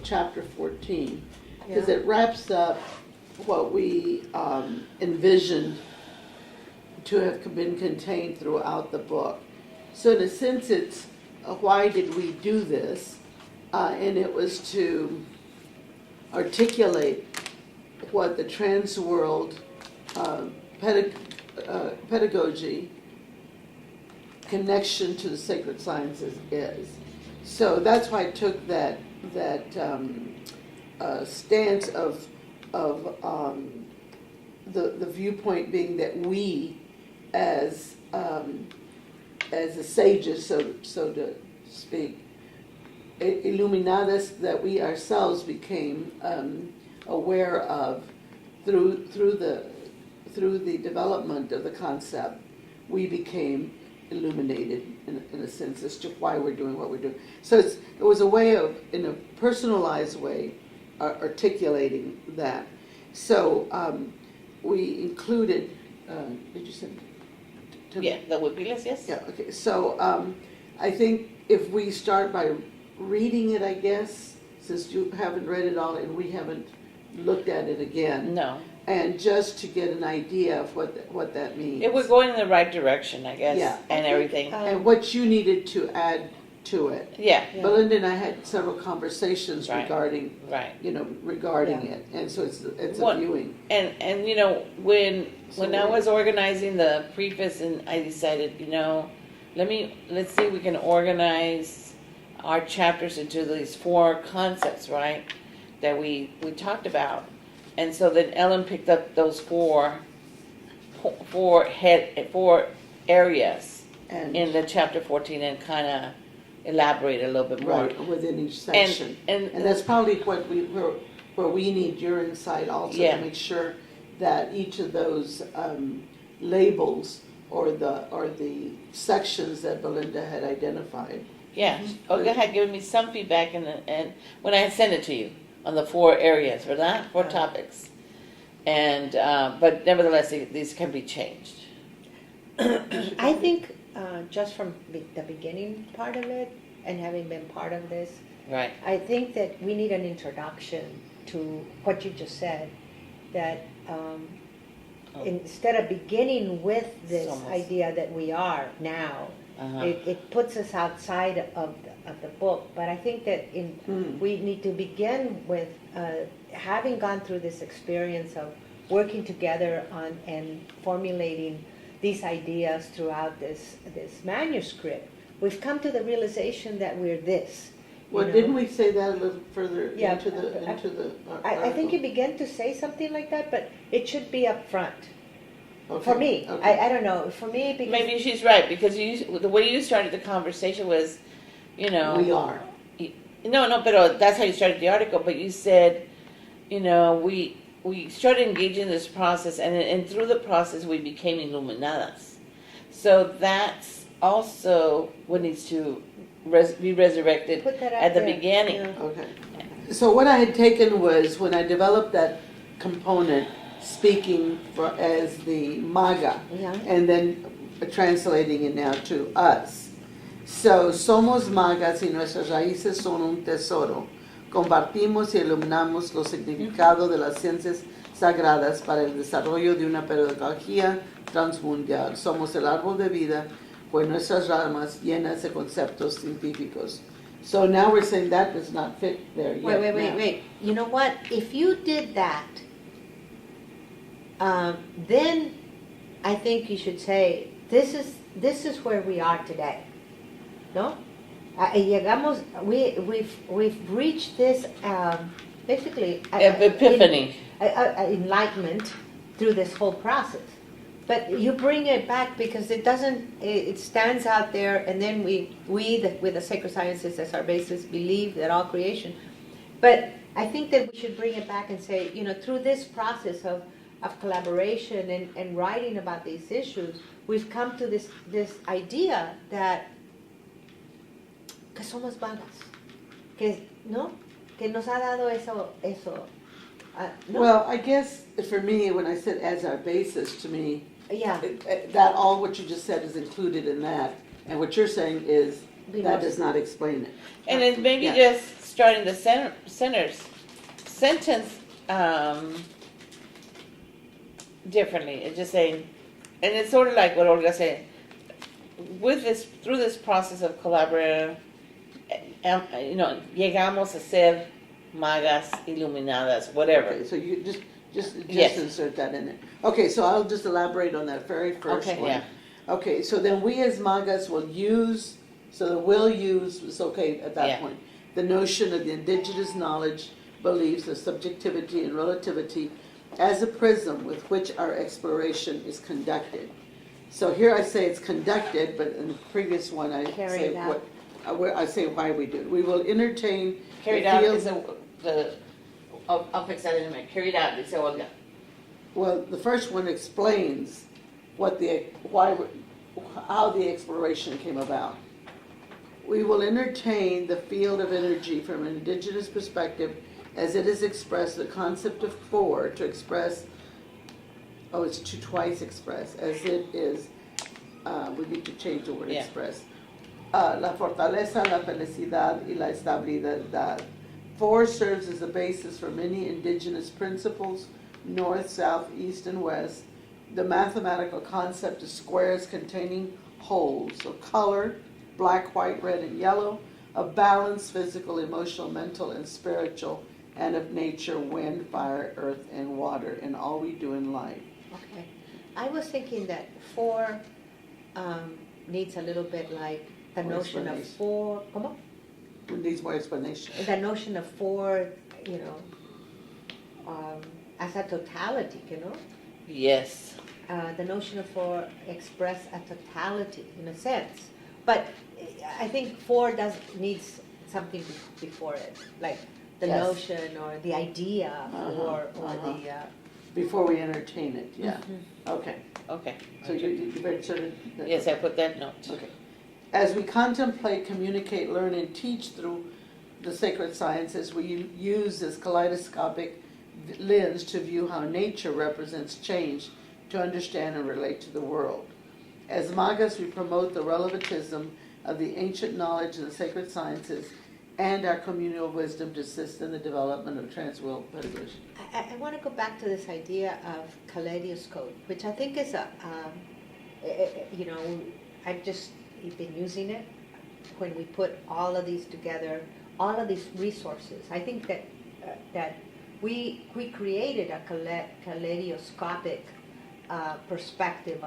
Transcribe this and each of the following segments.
chapter 14, because it wraps up what we envisioned to have been contained throughout the book. So in a sense, it's why did we do this? And it was to articulate what the trans world pedagogy connection to the sacred sciences is. So that's why I took that stance of the viewpoint being that we as the sages, so to speak, illuminadas, that we ourselves became aware of through the development of the concept, we became illuminated in a sense as to why we're doing what we're doing. So it was a way of, in a personalized way, articulating that. So we included, did you say? Yeah, that would be less, yes. Yeah, okay. So I think if we start by reading it, I guess, since you haven't read it all and we haven't looked at it again. No. And just to get an idea of what that means. If we're going in the right direction, I guess, Yeah. and everything. And what you needed to add to it. Yeah. Belinda and I had several conversations Right. regarding, Right. regarding it. And so it's a viewing. And when I was organizing the preface, and I decided, let's see if we can organize our chapters into these 4 concepts, right, that we talked about. And so then Ellen picked up those four areas And in the chapter 14 and kind of elaborate a little bit more. right, within each section. And that's probably where we need your insight also Yeah. to make sure that each of those labels or the sections that Belinda had identified. Yeah, Olga had given me some feedback, and when I had sent it to you on the 4 areas, for that 4 topics, and but nevertheless, these can be changed. I think just from the beginning part of it, and having been part of this, Right. I think that we need an introduction to what you just said, that instead of beginning with this Somos. idea that we are now, Uh-huh. it puts us outside of the book. But I think that we need to begin with having gone through this experience of working together on and formulating these ideas throughout this manuscript. We've come to the realization that we're this. Well, didn't we say that a little further Yeah, into the I think you article? began to say something like that, but it should be up front. Okay, For me, okay. I don't know. For me, because Maybe she's right, because the way you started the conversation was, We are. No, but that's how you started the article. But you said, we started engaging in this process, and through the process we became illuminadas. So that's also what needs to be resurrected Put that out at the there. beginning. Yeah. Okay. So what I had taken was, when I developed that component, speaking as the MAGA, Yeah. and then translating it now to us. So, somos magas y nuestras raíces son un tesoro. Compartimos y iluminamos los significados de las ciencias sagradas para el desarrollo de una pedagogía transmundial. Somos el árbol de vida, pues nuestras ramas llenas de conceptos científicos. So now we're saying that does not fit there yet. Wait. You know what? If you did that, then I think you should say, this is where we are today. No? We've reached this basically Epiphany. enlightenment through this whole process. But you bring it back because it stands out there, and then we with the sacred sciences as our basis, believe that all creation. But I think that we should bring it back and say, through this process of collaboration and writing about these issues, we've come to this idea that que somos magas, que nos ha dado eso. No? Well, I guess for me, when I said as our basis, to me, Yeah. that all what you just said is included in that. And what you're saying is We that must- does not explain it. And it's maybe Yeah. just starting the sentence differently. It's just saying, and it's sort of like what Olga said. Through this process of collaborative, llegamos a ser magas iluminadas, whatever. Okay, so you just Yes. insert that in there. Okay, so I'll just elaborate on that very first Okay. one. Yeah. Okay, so then we as magas will use, so the will use is okay at that Yeah. point. The notion of the indigenous knowledge, beliefs, of subjectivity and relativity as a prism with which our exploration is conducted. So here I say it's conducted, but in the previous one I Carried say out. I say why we do it. We will entertain Carried the out field- is I'll fix that in a minute. Carried out, dice Olga. Well, the first one explains how the exploration came about. We will entertain the field of energy from an indigenous perspective as it is expressed, the concept of four to express, it's to twice express, as it is, we need to change the word Yeah. express. La fortaleza, la felicidad y la estabilidad. Four serves as the basis for many indigenous principles, north, south, east, and west. The mathematical concept of squares containing holes, so color, black, white, red, and yellow, of balance, physical, emotional, mental, and spiritual, and of nature, wind, fire, earth, and water, and all we do in life. Okay. I was thinking that four needs a little bit like the More notion of explanation. four, ¿cómo? It needs more explanation. The notion of four, as a totality, Yes. the notion of four express a totality in a sense. But I think four needs something before it, like the Yes. notion or the idea or the. Before we entertain it, yeah. Okay, Okay. so you've inserted that? Yes, I put that note. Okay. As we contemplate, communicate, learn, and teach through the sacred sciences, we use this kaleidoscopic lens to view how nature represents change to understand and relate to the world. As magas, we promote the relativism of the ancient knowledge and the sacred sciences and our communal wisdom to assist in the development of transworld pedagogy. I want to go back to this idea of kaleidoscope, which I think is I've just been using it when we put all of these together, all of these resources. I think that we created a kaleidoscopic perspective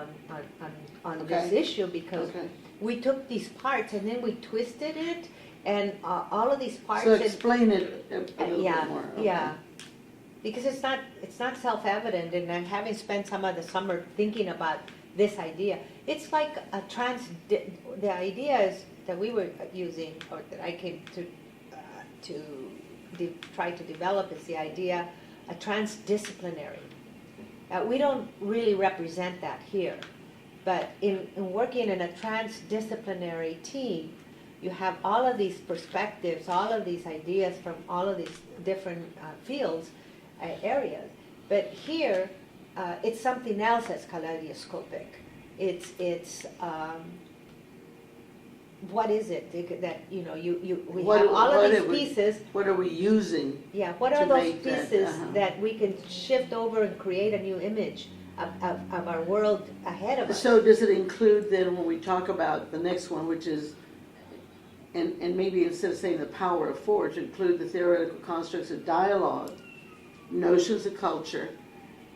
on this Okay. issue because Okay. we took these parts and then we twisted it, and all of these parts. So explain it a little yeah, bit more. Okay. yeah. Because it's not self-evident, and I'm having spent some of the summer thinking about this idea. It's like the ideas that we were using, or that I came to try to develop, is the idea a transdisciplinary. We don't really represent that here, but in working in a transdisciplinary team, you have all of these perspectives, all of these ideas from all of these different fields, areas. But here, it's something else that's kaleidoscopic. It's what is it that we have all of these pieces. What are we using? Yeah, what are to those make that, pieces uh-huh. that we can shift over and create a new image of our world ahead of us? So does it include then when we talk about the next one, which is, and maybe instead of saying the power of four, to include the theoretical constructs of dialogue, notions of culture,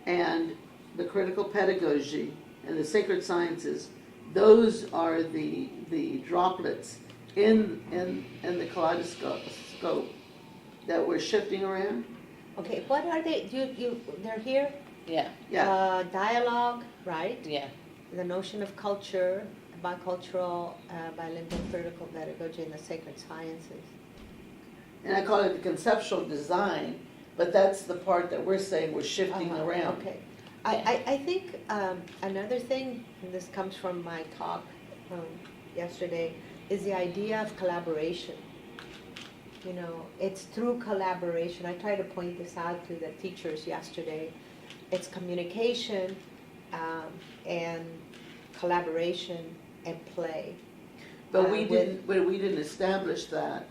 and the critical pedagogy and the sacred sciences, those are the droplets in the kaleidoscope that we're shifting around? Okay, what are they? They're here. Yeah. Yeah. Dialogue, right? Yeah. The notion of culture, bicultural, bilingual, critical pedagogy, and the sacred sciences. And I call it the conceptual design, but that's the part that we're saying we're shifting around. Okay. I think another thing, and this comes from my talk yesterday, is the idea of collaboration. It's through collaboration. I tried to point this out to the teachers yesterday. It's communication and collaboration and play. But we didn't establish that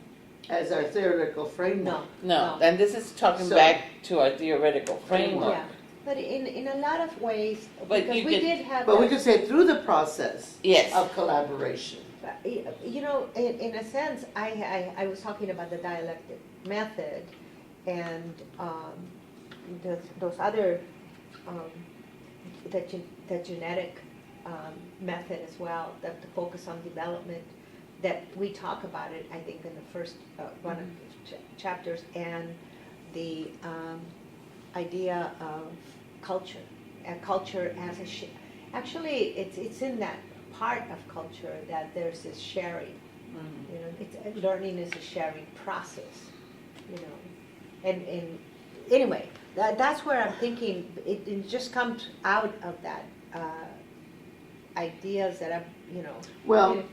as our theoretical framework. No, and this is talking So- back to our theoretical framework. Yeah, but in a lot of ways, But because you we could- did have. But we that- could say through the process Yes. of collaboration. You know, in a sense, I was talking about the dialectic method and those other, the genetic method as well, that the focus on development, that we talk about it, I think, in the first one of the chapters, and the idea of culture, culture as a actually, it's in that part of culture that there's this sharing. You know, learning is a sharing process. You know, and anyway, that's where I'm thinking it just comes out of that ideas that I'm, you know. Well,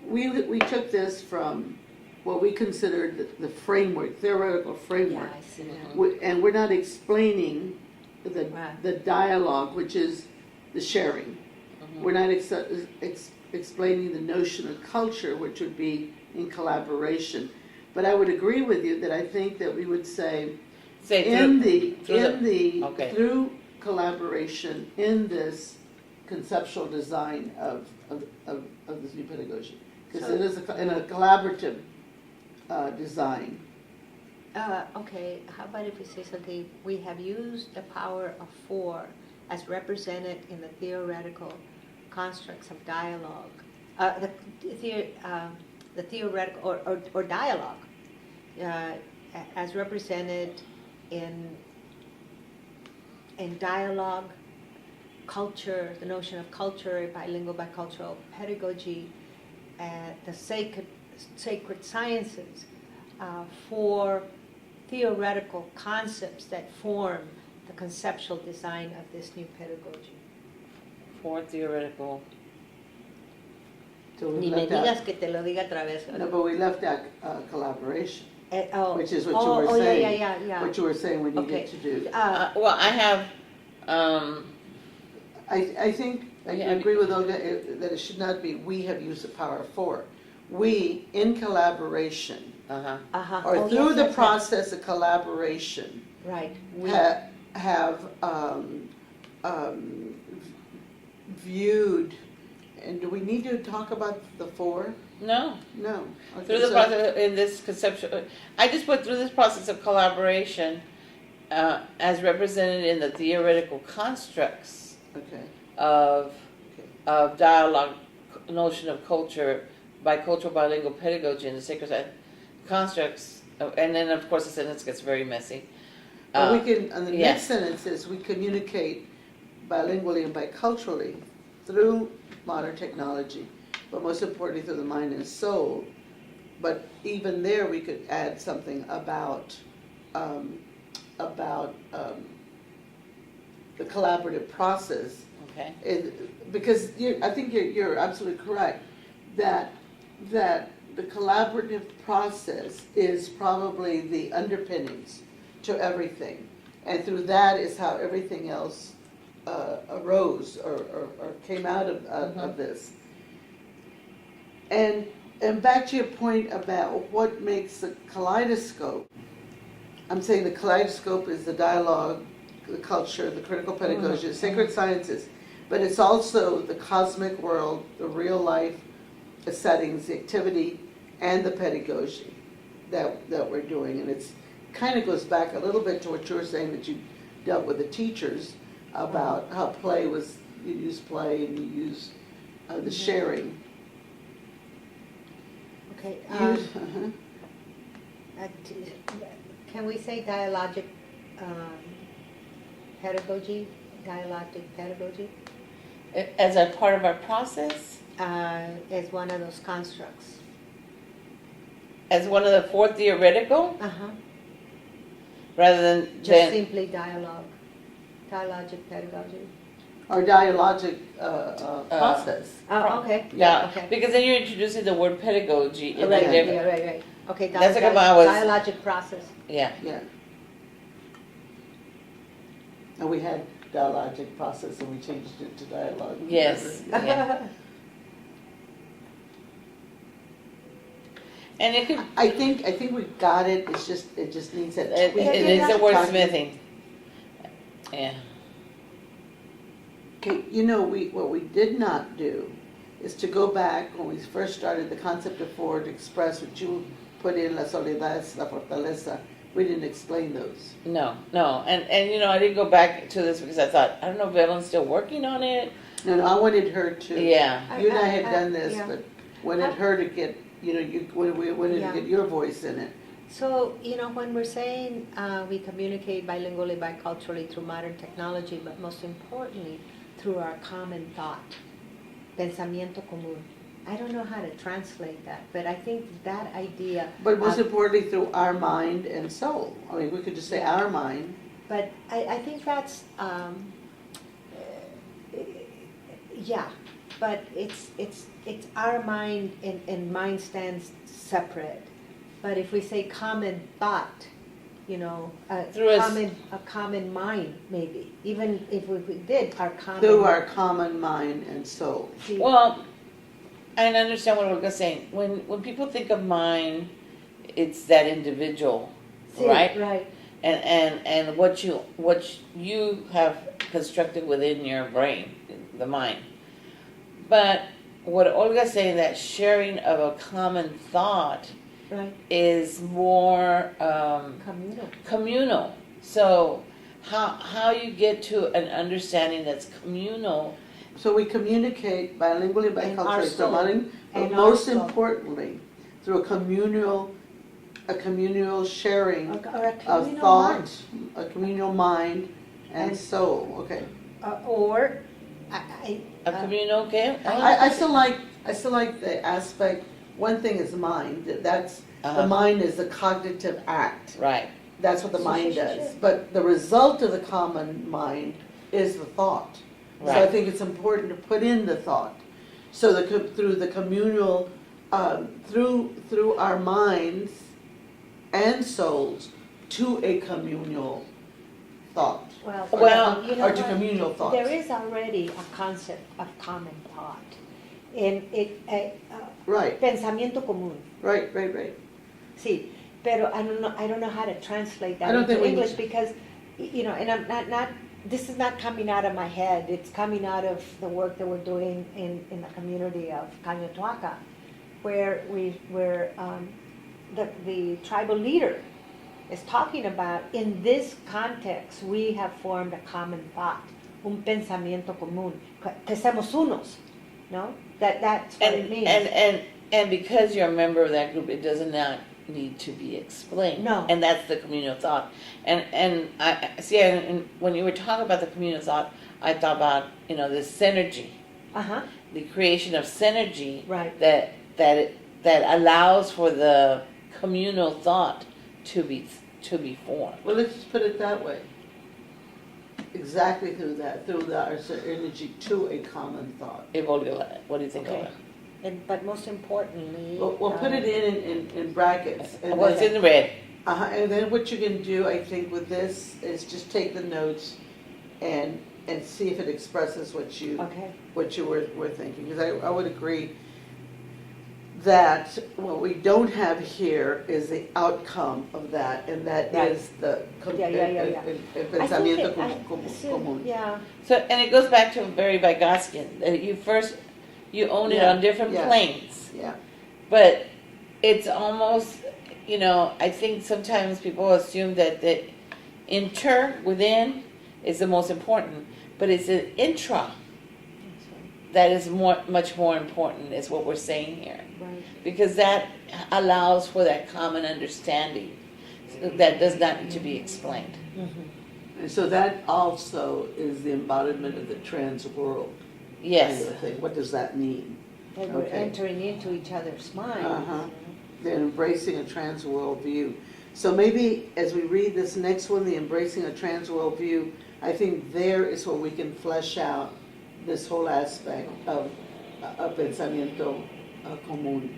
we took this from what we considered the framework, theoretical Yeah, framework. I see that. And we're not explaining Right. the dialogue, which is the sharing. We're not explaining the notion of culture, which would be in collaboration. But I would agree with you that I think that we would say through collaboration in this conceptual design of this new pedagogy, because it is in a collaborative design. Okay, how about if we say something, we have used the power of four as represented in the theoretical constructs of dialogue, the theoretical or dialogue, as represented in dialogue, culture, the notion of culture, bilingual, bicultural pedagogy, the sacred sciences, for theoretical concepts that form the conceptual design of this new pedagogy. For theoretical. So we Ni me left out, digas que te lo diga otra vez. no, but we left out collaboration, which is what you oh, were yeah, saying. yeah. What you were saying we needed Okay. to do. Well, I have, I think I Yeah. agree with Olga that it should not be we have used the power of four. We, in collaboration, Uh-huh. or Oh, through yes, the yes, process of collaboration, yes. Right. We, have viewed, and do we need to talk about the four? no, No. Okay, through the so- process, in this conceptual, I just put through this process of collaboration, as represented in the theoretical constructs Okay. of Okay. dialogue, notion of culture, bicultural, bilingual pedagogy, and the sacred science constructs, and then of course the sentence gets very messy. But we can, on the yes. next sentence is, we communicate bilingually and biculturally through modern technology, but most importantly through the mind and soul. But even there, we could add something about the collaborative process. Okay. Because I think you're absolutely correct that the collaborative process is probably the underpinnings to everything, and through that is how everything else arose or came out of this. And back to your point about what makes a kaleidoscope. I'm saying the kaleidoscope is the dialogue, the culture, the critical pedagogy, the sacred sciences, but it's also the cosmic world, the real life settings, the activity, and the pedagogy that we're doing. And it's kind of goes back a little bit to what you were saying, that you dealt with the teachers about how play was, you use play and you use the sharing. okay. Use- Can we say dialogic pedagogy? Dialogic pedagogy As a part of our process, as one of those constructs. as one of the four theoretical, Uh-huh. rather than Just simply dialogue. Dialogic pedagogy. Or dialogic process. Oh, okay. yeah, Okay. because then you're introducing the word pedagogy in Right, a different, right. Okay, That's like if I was- dialogic process. yeah. Yeah. And we had dialogic process and we changed it to dialogue. Yes. Yeah. And it could, I think we got it, it just needs that it tweak. is a Talking- wordsmithing. Yeah. Okay, what we did not do is to go back when we first started the concept of forward express, which you put in la soledad es la fortaleza. We didn't explain those. No, and I didn't go back to this because I thought, I don't know if Evelyn's still working on it. No, I wanted her to. Yeah. You and I had done this, yeah. but wanted her to get, we wanted Yeah. to get your voice in it. So, when we're saying we communicate bilingually, biculturally through modern technology, but most importantly, through our common thought, pensamiento común. I don't know how to translate that, but I think that idea. But most importantly, through our mind and soul. I mean, we could just say Yeah. our mind. But I think that's, yeah, but it's our mind and mind stands separate. But if we say common thought, Through a common mind maybe, even if we did our common. Through our common mind and soul. See, Well, I understand what Olga's saying. When people think of mind, it's that individual, see, right? Right. And what you have constructed within your brain, the mind. But what Olga's saying, that sharing of a common thought Right. is more Communal. communal. So how you get to an understanding that's communal. So we communicate bilingually, And our biculturally, soul. but And most our soul. importantly, through a communal sharing Or a of communal thought, mind. a communal mind and And- soul. Okay. Or A communal, okay? I still like the aspect. One thing is mind. That's Uh-huh. the mind is the cognitive act. Right. That's what the mind Sure. does. But the result of the common mind is the thought. So I Right. think it's important to put in the thought. So through the communal, through our minds and souls to a communal thought. Well, Or to communal thoughts. there is already a concept of common thought. And Right, pensamiento común. right. Sí, pero I don't know how to translate that I don't think into we English need- because, and I'm not, this is not coming out of my head. It's coming out of the work that we're doing in the community of Cañotuaca, where the tribal leader is talking about, in this context, we have formed a common thought, un pensamiento común, que somos unos, no? That's what it means. And because you're a member of that group, it does not need to be explained. No. And that's the communal thought. And I see. And when you were talking about the communal thought, I thought about this synergy, Uh-huh, the creation of synergy right. that allows for the communal thought to be formed. Well, let's just put it that way. Exactly through our energy to a common thought. What do you think, Okay. Olga? But most importantly. We'll put it in brackets. And What's then- in the red? And then what you can do, I think, with this is just take the notes and see if it expresses what you Okay, were thinking. Because I would agree that what we don't have here is the outcome of that, and that Right. is the Yeah. el pensamiento so, común. yeah, So, and it goes back to very Vygotsky, that you own it Yeah, on different yeah. planes. Yeah. But it's almost, I think sometimes people assume that the within is the most important, but it's an intra that is much more important, is what we're saying here. right. Because that allows for that common understanding that does not need to be explained. Mm-hmm. And so that also is the embodiment of the trans world. Yes. Kind of thing. What does that mean? That we're Okay. entering into each other's minds. Uh-huh. They're embracing a trans world view. So maybe as we read this next one, the embracing a trans world view, I think there is where we can flesh out this whole aspect of pensamiento común.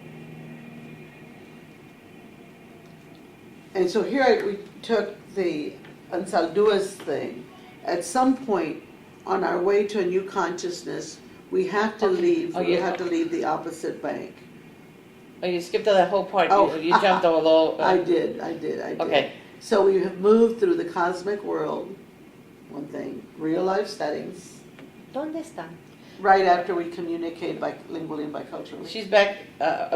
And so here we took the Ansalduas thing. At some point on our way to a new consciousness, we have to leave. Oh, We yeah. have to leave the opposite bank. Oh, you skipped that whole part. Oh. You jumped all over. I did. Okay. So we have moved through the cosmic world, one thing, real life settings, ¿Dónde está? right after we communicate bilingually and biculturally. She's back.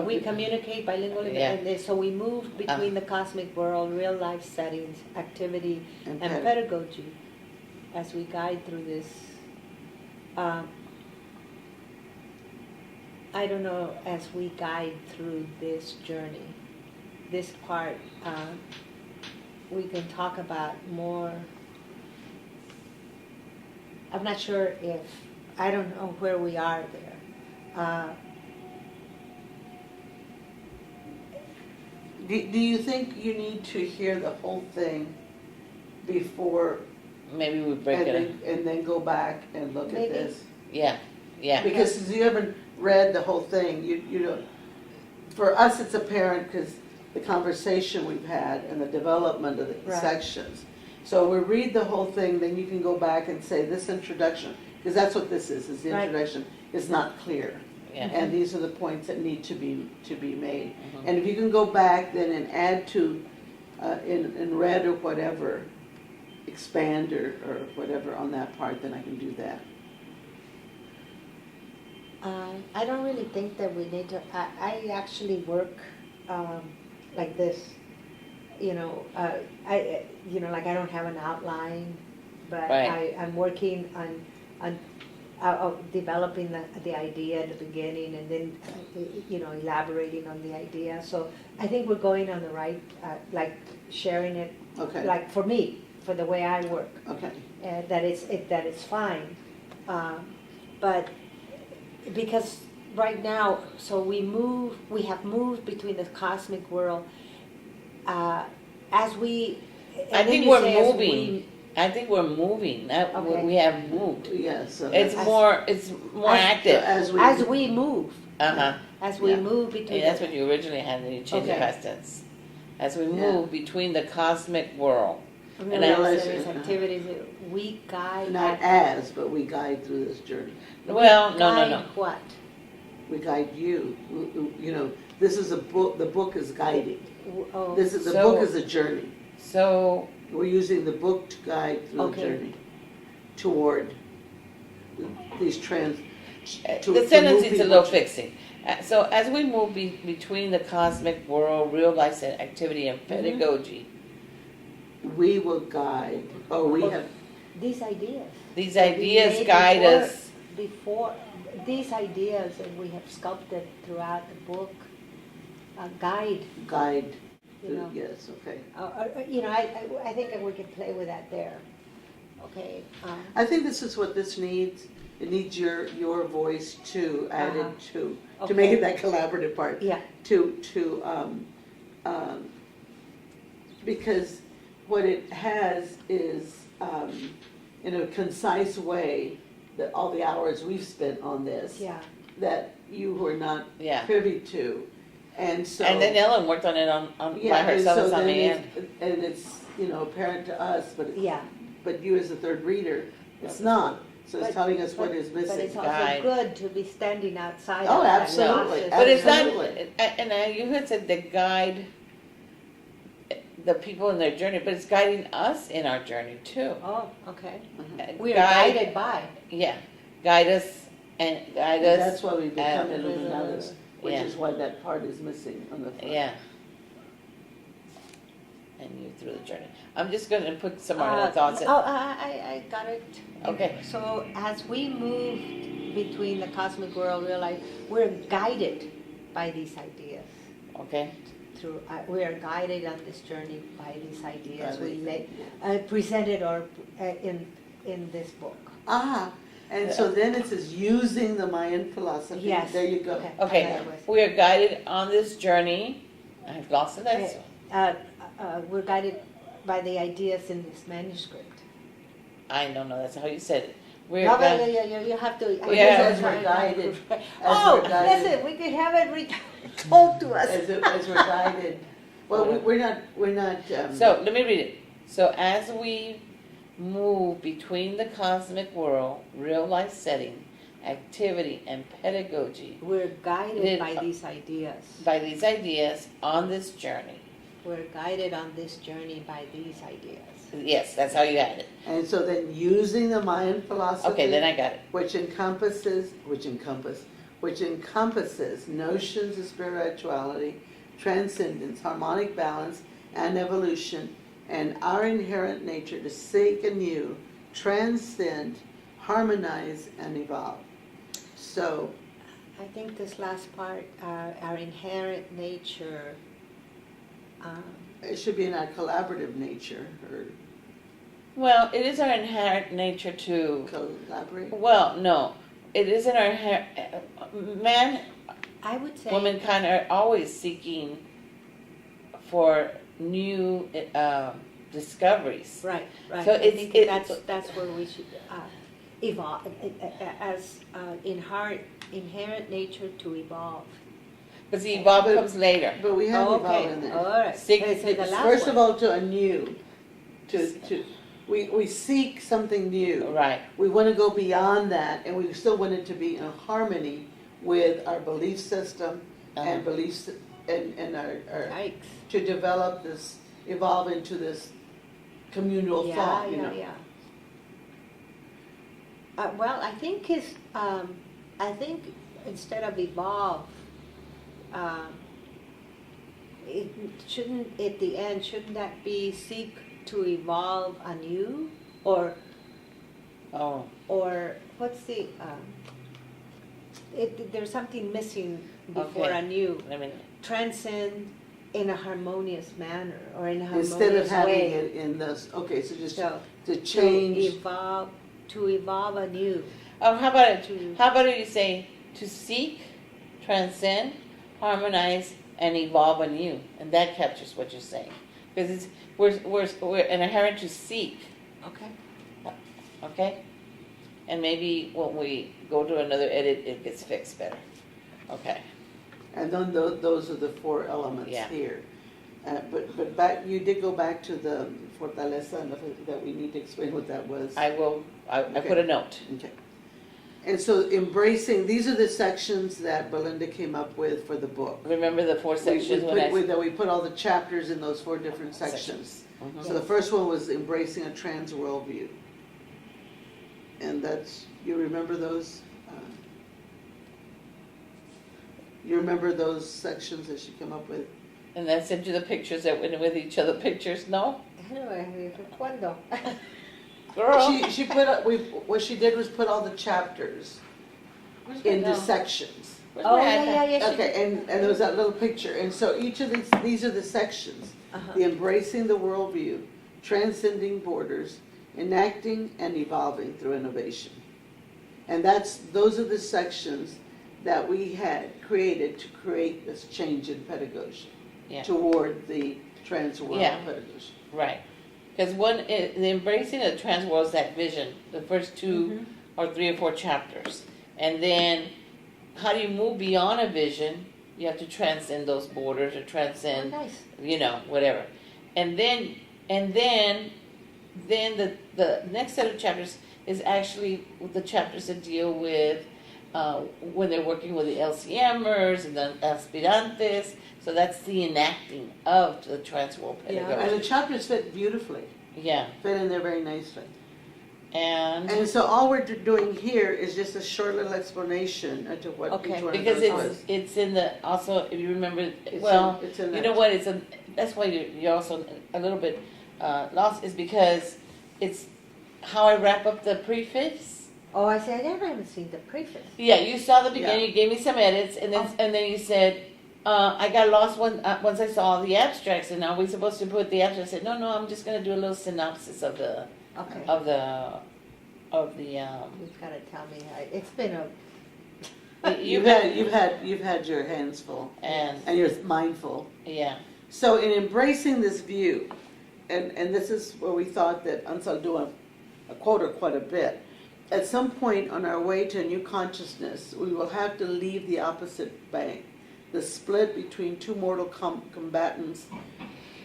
We communicate bilingually, Yeah. and then, so we moved between the cosmic world, real life settings, activity, And and pedagogy as we guide through this. I don't know, as we guide through this journey, this part, we can talk about more. I'm not sure if, I don't know where we are there. Do you think you need to hear the whole thing before Maybe we break it up. and then go back and look Maybe. at this? Yeah. Yeah. Because since you haven't read the whole thing, you don't. For us, it's apparent because the conversation we've had and the development of the Right. sections. So we read the whole thing, then you can go back and say this introduction, because that's what this is the Right. introduction is not clear. Yeah. And these are the points that need to be made. Mhm. And if you can go back then and add to, in red or whatever, expand or whatever on that part, then I can do that. I don't really think that we need to, I actually work like this, like I don't have an outline, but Right. I'm working on developing the idea at the beginning and then, elaborating on the idea. So I think we're going on the right, like sharing it, Okay, like for me, for the way I work. okay. That it's fine. But because right now, so we have moved between the cosmic world, as we. and I then think you we're say as moving. I think we're moving. Okay. We have moved. Yeah, so It's that's- more. It's more active. As we, As we move, Uh-huh. as we Yeah. move between. Yeah, that's the- what you originally had, and then you changed the Okay. past tense. As we Yeah. move between the cosmic world. real and I- life series activities, we guide. not as, but we guide through this journey. Well, no. Guide what? We guide you. This is a book, the book is guiding. Oh, The So- book is a journey. So We're using the book to guide through the Okay. journey toward these trans. to the move sentence needs a people little to- fixing. So as we move between the cosmic world, real life activity, and pedagogy, We will guide, we Oh. have, these ideas. these that we ideas made guide us. Before, these ideas that we have sculpted throughout the book, guide, guide, you know. yes, okay. I think that we can play with that there. Okay. I think this is what this needs. It needs your voice too, added to make it that collaborative part. Yeah. Because what it has is, in a concise way, that all the hours we've spent on this, Yeah. that you were not Yeah. privy to. And so. And then Ellen worked on it by Yeah, and herself so as on then the end. and it's, apparent to us, Yeah. but you as a third reader, it's not. So it's But- telling us what is But missing. it's also Guide. good to be standing outside. Oh, of that absolutely, process. But it's not, Absolutely. and you had said the guide the people in their journey, but it's guiding us in our journey too. Oh, okay. Mhm. We are guided by. Yeah, guide us and guide And us. that's why we become and- illuminados, which Yeah. is why that part is missing on the front. Yeah. And you through the journey. I'm just going to put some more thoughts in. I got it. Okay. So as we move between the cosmic world, real life, we're guided by these ideas. Okay. We are guided on this journey by these ideas we Guided, presented in this book. And so then it says using the Mayan philosophy. Yes. There you go. Okay. Okay. We are guided on this journey. I've lost the next one. We're guided by the ideas in this manuscript. I don't know. That's how you said it. We're No, guided. you have to. Yeah. As we're guided. Oh, we're guided. listen, we could have it told to us. As we're guided. Well, we're not. So let me read it. So as we move between the cosmic world, real life setting, activity, and pedagogy We're guided Did- by these ideas. by these ideas on this journey. We're guided on this journey by these ideas. Yes, that's how you had it. And so then using the Mayan philosophy. Okay, then I got it. which encompasses notions of spirituality, transcendence, harmonic balance, and evolution, and our inherent nature to seek anew, transcend, harmonize, and evolve. So, I think this last part, our inherent nature, it should be in our collaborative nature, or Well, it is our inherent nature to. collaborate. Well, no, it is in our man, I would say. womankind are always seeking for new discoveries. Right, right. So I it's- think it- that's where we should evolve, as inherent nature to evolve. But the evolve comes later. But we have Oh, evolve okay, in there. all right. Seek- Okay, so the last First of one. all, to anew, we seek something new. Right. We want to go beyond that, and we still want it to be in harmony with our belief system and beliefs and our Yikes. to develop this, evolve into this communal Yeah, thought. yeah, yeah. Well, I think I think instead of evolve, it shouldn't, at the end, shouldn't that be seek to evolve anew? Or what's the, there's something missing before Okay. anew. I mean, Transcend in a harmonious manner, or in a harmonious Instead of having way. it in this, okay, so just So, to change. to evolve anew. how about it? To- How about you say to seek, transcend, harmonize, and evolve anew, and that captures what you're saying, because it's we're inherent to seek. Okay. Okay? And maybe when we go to another edit, it gets fixed better. Okay. And then those are the four elements Yeah. here. But back, you did go back to the fortaleza, and that we need to explain what that was. I will, I put a note. Okay. And so embracing, these are the sections that Belinda came up with for the book. Remember the four sections We put all the chapters in those four different sections. Mhm. So the first one was embracing a trans worldview. And that's, you remember those? You remember those sections that she came up with? And I sent you the pictures that went with each other pictures, no? Anyway, ¿cuándo? Girl. She put, what she did was put all the chapters into sections. Where's Oh, my yeah, iPad? yeah, yeah. Okay, and there was that little picture, and so each of these are the sections. Uh-huh. The embracing the worldview, transcending borders, enacting and evolving through innovation. And those are the sections that we had created to create this change in pedagogy Yeah. toward the trans world Yeah. pedagogy. Right. Because the embracing of the trans world is that vision, the first two or three or four chapters. And then how do you move beyond a vision? You have to transcend those borders or Oh, transcend, nice. whatever. And then the next set of chapters is actually the chapters that deal with when they're working with the LCMers and the aspirantes. So that's the enacting of the trans world Yeah. And the pedagogy. chapters fit beautifully, Yeah. fit in there very nicely. And And so all we're doing here is just a short little explanation into what Okay. each one because of those was. it's in the, also, if you remember, It's well, in- it's in you that. know what, that's why you're also a little bit lost, is because it's how I wrap up the preface. Oh, I said, I haven't seen the preface. Yeah, you saw the beginning, Yeah. you gave me some edits, and then you said, I got lost once I saw the abstracts, and are we supposed to put the abstracts? I said, no, I'm just gonna do a little synopsis of the, Okay. You've got to tell me. It's been a. You've had your hands full and, and you're mindful. yeah, So in embracing this view, and this is where we thought that Ansel do a quote quite a bit. At some point on our way to a new consciousness, we will have to leave the opposite bank, the split between two mortal combatants,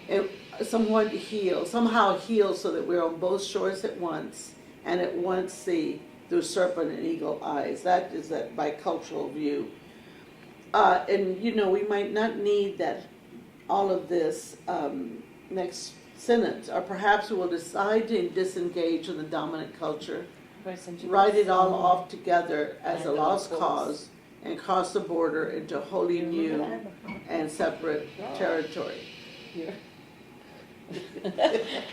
and somehow heal so that we're on both shores at once, and at once see through serpent and eagle eyes. That is that bicultural view. And we might not need that all of this next sentence, or perhaps we will decide to disengage from the dominant culture, write it all off together as a lost cause, and cross the border into wholly new and separate territory.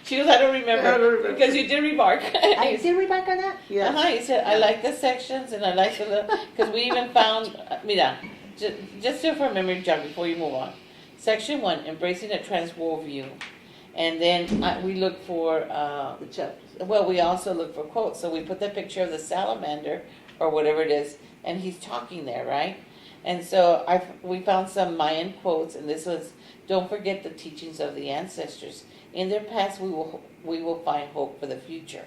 She goes, I don't remember, because you did remark. I did remark on that? Yes. He said, I like the sections, and I like the, because we even found, mira, just do it for a memory jog before you move on. Section 1, embracing a trans-world view. And then we look for, The chapter. well, we also look for quotes. So we put the picture of the salamander, or whatever it is, and he's talking there, right? And so we found some Mayan quotes, and this was, don't forget the teachings of the ancestors. In their past, we will find hope for the future.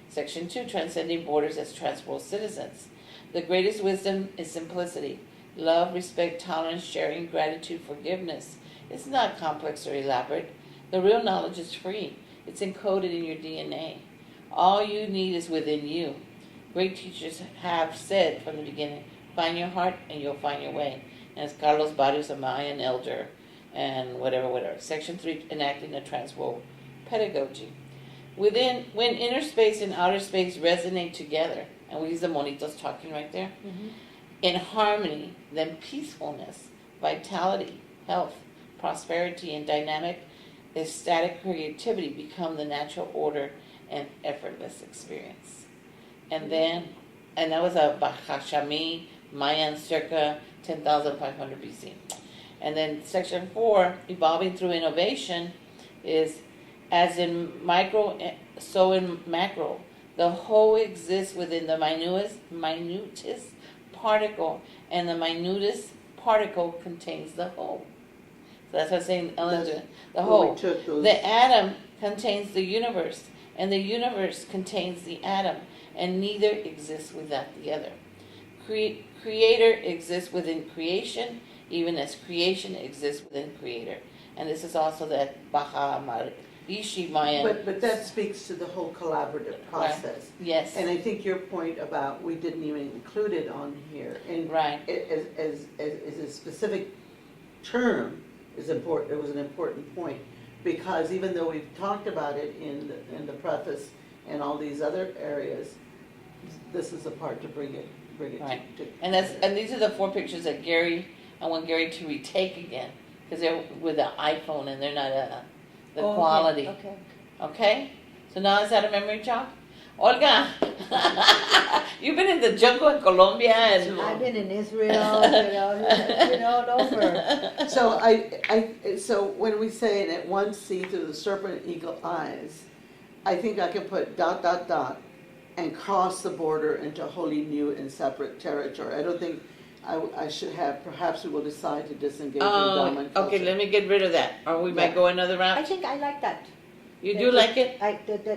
Section 2, transcending borders as trans-world citizens. The greatest wisdom is simplicity. Love, respect, tolerance, sharing, gratitude, forgiveness. It's not complex or elaborate. The real knowledge is free. It's encoded in your DNA. All you need is within you. Great teachers have said from the beginning, find your heart and you'll find your way. And it's Carlos Barrios, a Mayan elder, and whatever. Section 3, enacting a trans-world pedagogy. When inner space and outer space resonate together, and we use the monitos talking right there, in harmony, then peacefulness, vitality, health, prosperity, and dynamic, ecstatic creativity become the natural order and effortless experience. And that was a Bahashami Mayan circa 10,500 BC. And then section 4, evolving through innovation, is as in micro, so in macro. The whole exists within the minutest particle, and the minutest particle contains the whole. So that's what I'm saying, the whole. The atom contains the universe, and the universe contains the atom, and neither exists without the other. Creator exists within creation, even as creation exists within creator. And this is also that Baha Marishi Mayan. But that speaks to the whole collaborative process. Right. Yes. And I think your point about we didn't even include it on here, and Right. as a specific term is important. It was an important point, because even though we've talked about it in the preface and all these other areas, this is a part to bring it Right. to And these are the 4 pictures that I want Gary to retake again, because they're with the iPhone and they're not the quality. Okay. Okay? So now is that a memory jog? Olga, you've been in the jungle in Colombia and I've been in Israel, all over. So when we say and at once see through the serpent and eagle eyes, I think I can put ... and cross the border into wholly new and separate territory. I don't think I should have. Perhaps we will decide to disengage from dominant culture. okay, let me get rid of that, or we might go another I route. think I like that. You do like it?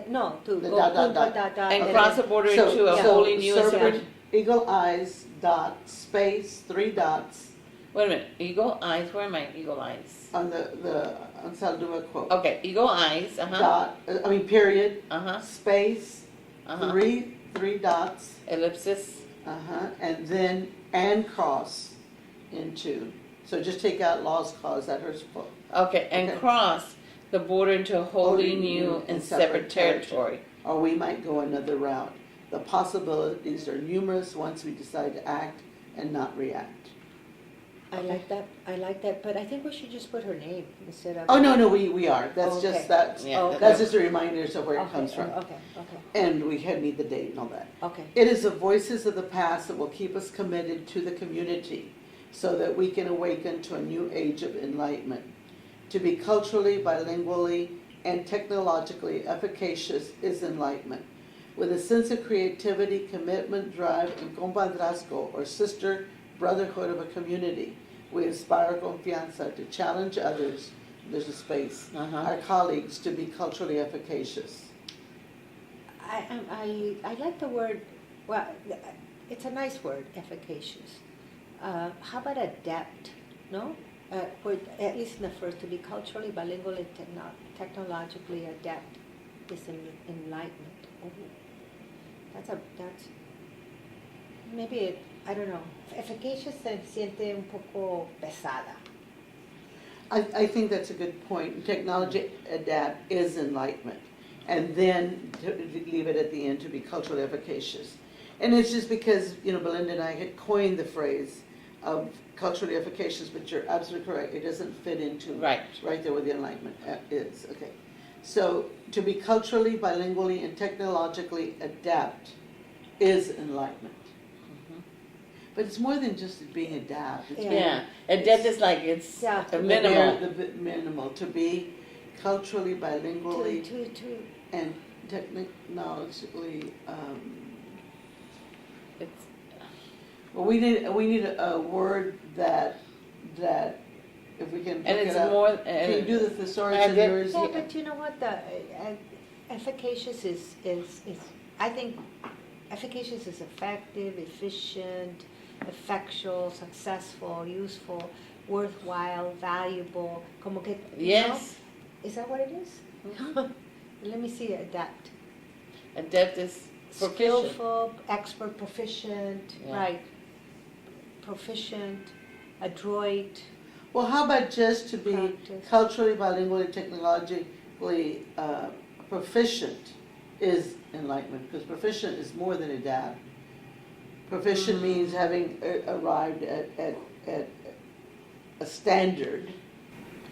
No, to The go dot. And cross the border into a wholly new and separate. serpent, eagle eyes, space, 3 dots Wait a minute, eagle eyes, where am I? Eagle eyes. on the on Saldua quote. Okay, eagle eyes, Period, space, uh-huh. three dots, Ellipsis. and then cross into. So just take out lost cause, that hurts. Okay, and Okay. cross the border into a wholly new and separate territory. Or we might go another route. The possibilities are numerous once we decide to act and not react. I like that, but I think we should just put her name instead of. Oh, no, we are. That's Okay. just, that's, Yeah. that's just a reminder of where it Okay, comes from. Okay. And we need the date and all that. Okay. It is the voices of the past that will keep us committed to the community so that we can awaken to a new age of enlightenment. To be culturally, bilingually, and technologically efficacious is enlightenment. With a sense of creativity, commitment, drive, and compadrazgo, or sister brotherhood of a community, we inspire confianza to challenge others, there's a space, our colleagues to be culturally efficacious. I like the word, well, it's a nice word, efficacious. How about adept, no? At least in the first, to be culturally, bilingual, and technologically adept is enlightenment. Oh, maybe, I don't know, efficacious se siente un poco pesada. I think that's a good point. Technology adapt is enlightenment. And then to leave it at the end to be culturally efficacious. And it's just because, Belinda and I had coined the phrase of culturally efficacious, but you're absolutely correct. It doesn't fit into Right. right there where the enlightenment is. Okay. So to be culturally, bilingually, and technologically adapt is enlightenment. But it's more than just being adapt. It's Yeah, adept is like it's Yeah. a minimal. The minimal. To be culturally, bilingually, To and technologically. It's, Well, we need a word that if we can and look it's it up. more. Can you do the thesaurus I in did. yours? Yeah, but you know what, efficacious is, I think efficacious is effective, efficient, effectual, successful, useful, worthwhile, valuable, como que, Yes, is that what it is? Let me see, adapt. adept is proficient. Skillful, expert, proficient, Yeah. right. Proficient, adroit, Well, how about just to be Practice. culturally, bilingually, technologically proficient is enlightenment, because proficient is more than adapt. Proficient means having arrived at a standard.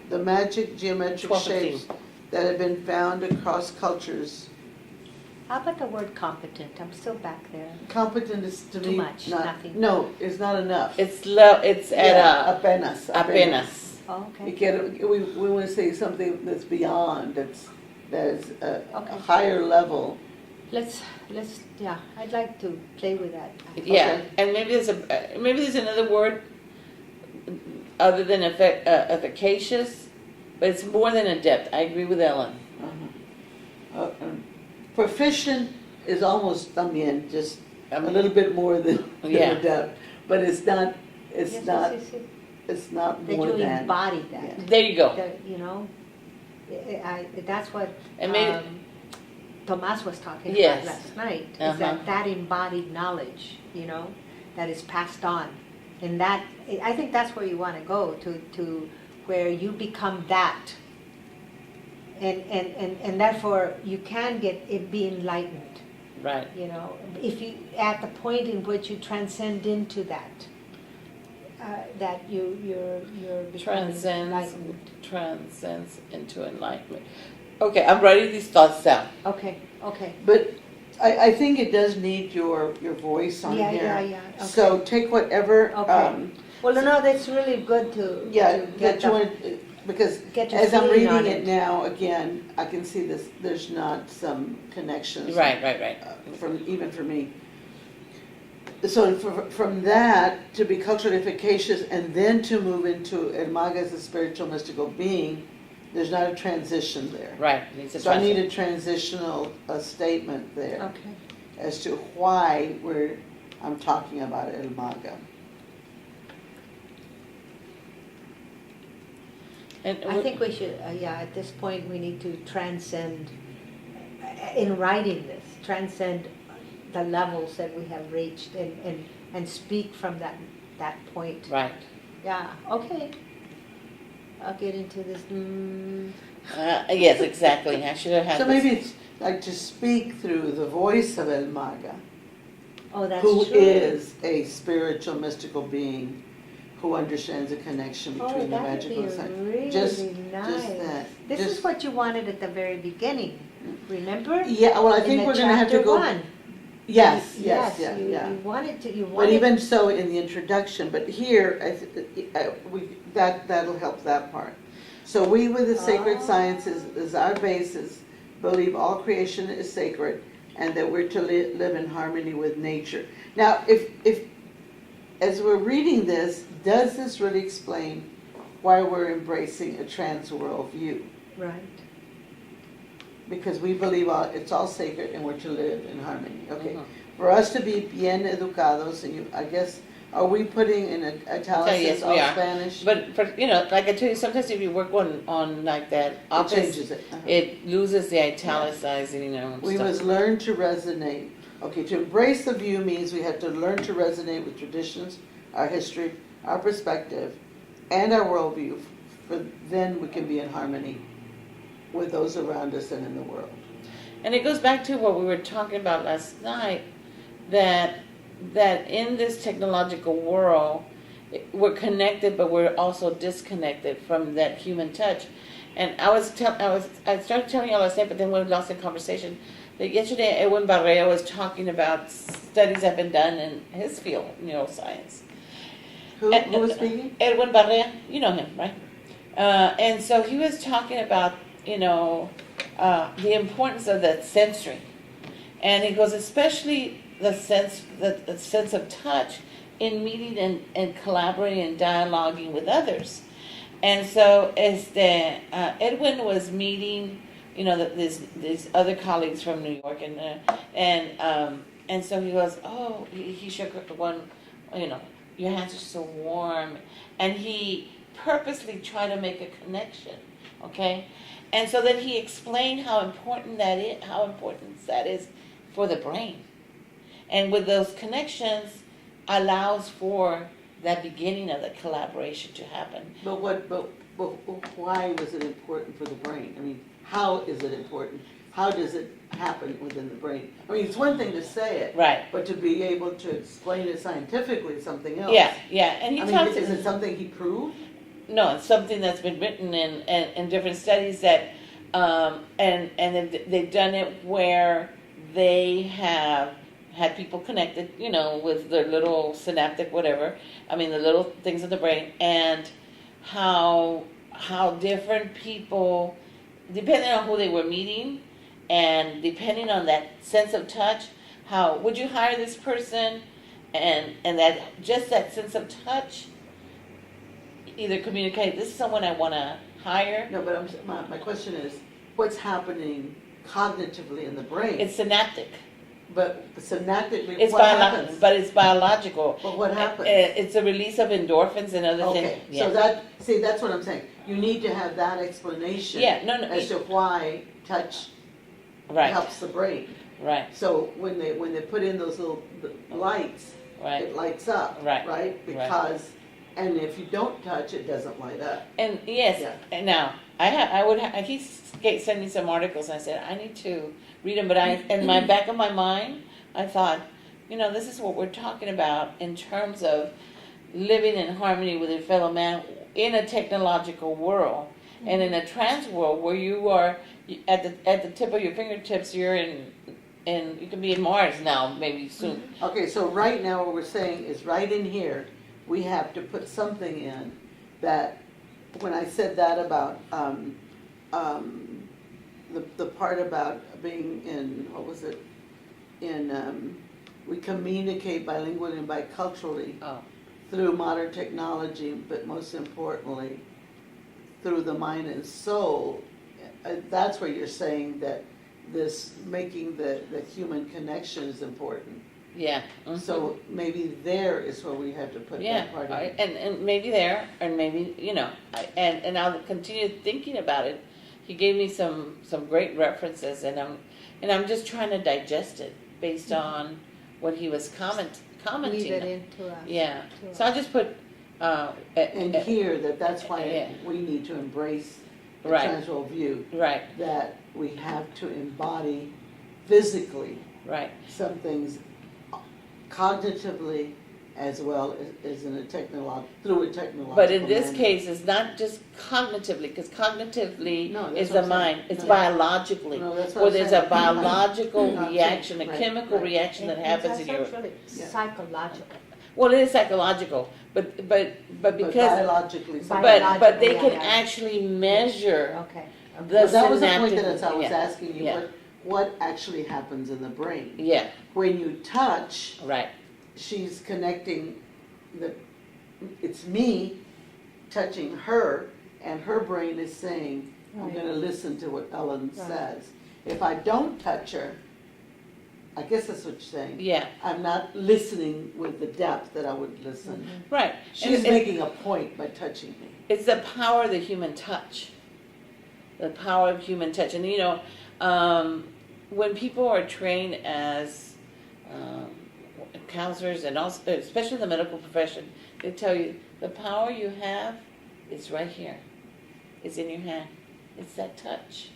The magic geometric 12, shapes that have been found across cultures. how about the word competent? I'm still back there. Competent is to Too me much, not, nothing. No, it's not enough. It's low. It's at Yeah, a apenas. apenas. Oh, We okay. want to say something that's beyond, that's a Okay. higher level. Let's, yeah, I'd like to play with that. Yeah, Okay. and maybe there's another word other than efficacious, but it's more than adept. I agree with Ellen. Proficient is almost también just a Um, little bit more than Yeah. adept, but it's not. It's Yes, not. yes, yes, It's not yes. more That you than. embody that. Yeah. There you go. That, that's what And maybe- Tomás was talking Yes. about last night, is Uh-huh. that embodied knowledge, that is passed on. And that, I think that's where you want to go, to where you become that. And therefore, you can be enlightened, Right. if you, at the point in which you transcend into that, that you're becoming enlightened. Transcends into enlightenment. Okay, I'm writing these thoughts down. Okay. But I think it does need your voice on Yeah, here. yeah. Okay. So take whatever. Okay. Well, no, that's really good to Yeah, to that get you the, want, because get your as I'm feeling on reading it now, again, I can see this, there's not some connections. Right. Even for me. So from that, to be culturally efficacious and then to move into El Maga as a spiritual mystical being, there's not a transition there. Right. Needs a So I need transition. a transitional statement there okay. as to why I'm talking about El Maga. And I think we should, at this point, we need to transcend, in writing this, transcend the levels that we have reached and speak from that point. Right. Yeah, okay. I'll get into this. Yes, exactly. I should have had So this. maybe it's like to speak through the voice of El Maga, Oh, that's who true. is a spiritual mystical being who understands the connection Oh, between the that would magical be and science. really Just nice. that. This Just- is what you wanted at the very beginning, remember? Yeah, well, I think In we're the going to have to chapter go. one. Yes, You yeah. wanted to, But even so, in the introduction, but here, that'll help that part. So we, with the sacred Oh. sciences as our basis, believe all creation is sacred and that we're to live in harmony with nature. Now, if as we're reading this, does this really explain why we're embracing a trans world view? Right. Because we believe it's all sacred and we're to live in harmony. Okay. Mhm. For us to be bien educados, and I guess, are we putting in italics Yes, all we are. Spanish? But like I tell you, sometimes if you work on like that It office, changes it. it loses the italicizing, We stuff. must learn to resonate Okay, to embrace the view means we have to learn to resonate with traditions, our history, our perspective, and our worldview, for then we can be in harmony with those around us and in the world. And it goes back to what we were talking about last night, that in this technological world, we're connected, but we're also disconnected from that human touch. And I started telling y'all last night, but then we lost in conversation. That yesterday, Edwin Barrea was talking about studies that have been done in his field, neuroscience. Who was speaking? Edwin Barrea, you know him, right? And so he was talking about, the importance of that sensory. And he goes, especially the sense of touch in meeting and collaborating and dialoguing with others. And so Edwin was meeting, these other colleagues from New York, and so he goes, oh, he shook one, your hands are so warm, and he purposely tried to make a connection, okay, and so then he explained how important that is for the brain, and with those connections allows for that beginning of the collaboration to happen. But why was it important for the brain? I mean, how is it important? How does it happen within the brain? I mean, it's one thing to say it, right? But to be able to explain it scientifically is something else. Yeah. And is it something he proved? No, it's something that's been written in different studies that, and they've done it where they have had people connected, with their little synaptic whatever. I mean, the little things in the brain, and how different people, depending on who they were meeting, and depending on that sense of touch, how would you hire this person, and that just that sense of touch, either communicate, this is someone I want to hire. No, but my question is, what's happening cognitively in the brain? It's synaptic. But synaptically, It's what happens? But it's biological. But what happens? It's a release of endorphins and other things. Okay, Yeah. so that's what I'm saying. You need to have that explanation as to why touch helps the brain. Right. So when they put in those little lights, it lights up, right? Because, and if you don't touch, it doesn't light up. And yes, and now he sent me some articles, and I said I need to read them, but in my back of my mind, I thought, this is what we're talking about in terms of living in harmony with your fellow man in a technological world, and in a trans world where you are at the tip of your fingertips. You're in you can be in Mars now, maybe soon. Okay, so right now what we're saying is right in here, we have to put something in that. When I said that about the part about being in, what was it? We communicate bilingually and biculturally through modern technology, but most importantly, through the mind and soul. That's where you're saying that this making the human connection is important. Yeah. Mm-hmm. So maybe there is where we have to put that part in. And maybe there, and maybe, and I'll continue thinking about it. He gave me some great references, and I'm just trying to digest it based on what he was commenting. Leave it into us. Yeah. So I just put and here that's why we need to embrace the transworld view. Right. That we have to embody physically some things cognitively as well as in through a technological But in this manner. case, it's not just cognitively, because cognitively is what the I'm mind. saying. It's biologically. No, that's what Where I'm there's saying. a biological Right. reaction, a Right. chemical reaction that happens in your. It's actually psychological. Well, it is psychological, but because biologically, but they can actually measure the that was the point synaptic. that I was asking you. Yeah. What actually happens in the brain? Yeah. When you touch, Right. she's connecting it's me touching her, and her brain is saying, I'm going to listen to what Ellen says. If I don't touch her, I guess that's what you're saying. Yeah. I'm not listening with the depth that I would listen. Mm-hmm. Right. She's making a point by touching me. It's the power of the human touch. The power of human touch. And when people are trained as counselors and also, especially the medical profession, they tell you the power you have is right here. It's in your hand. It's that touch.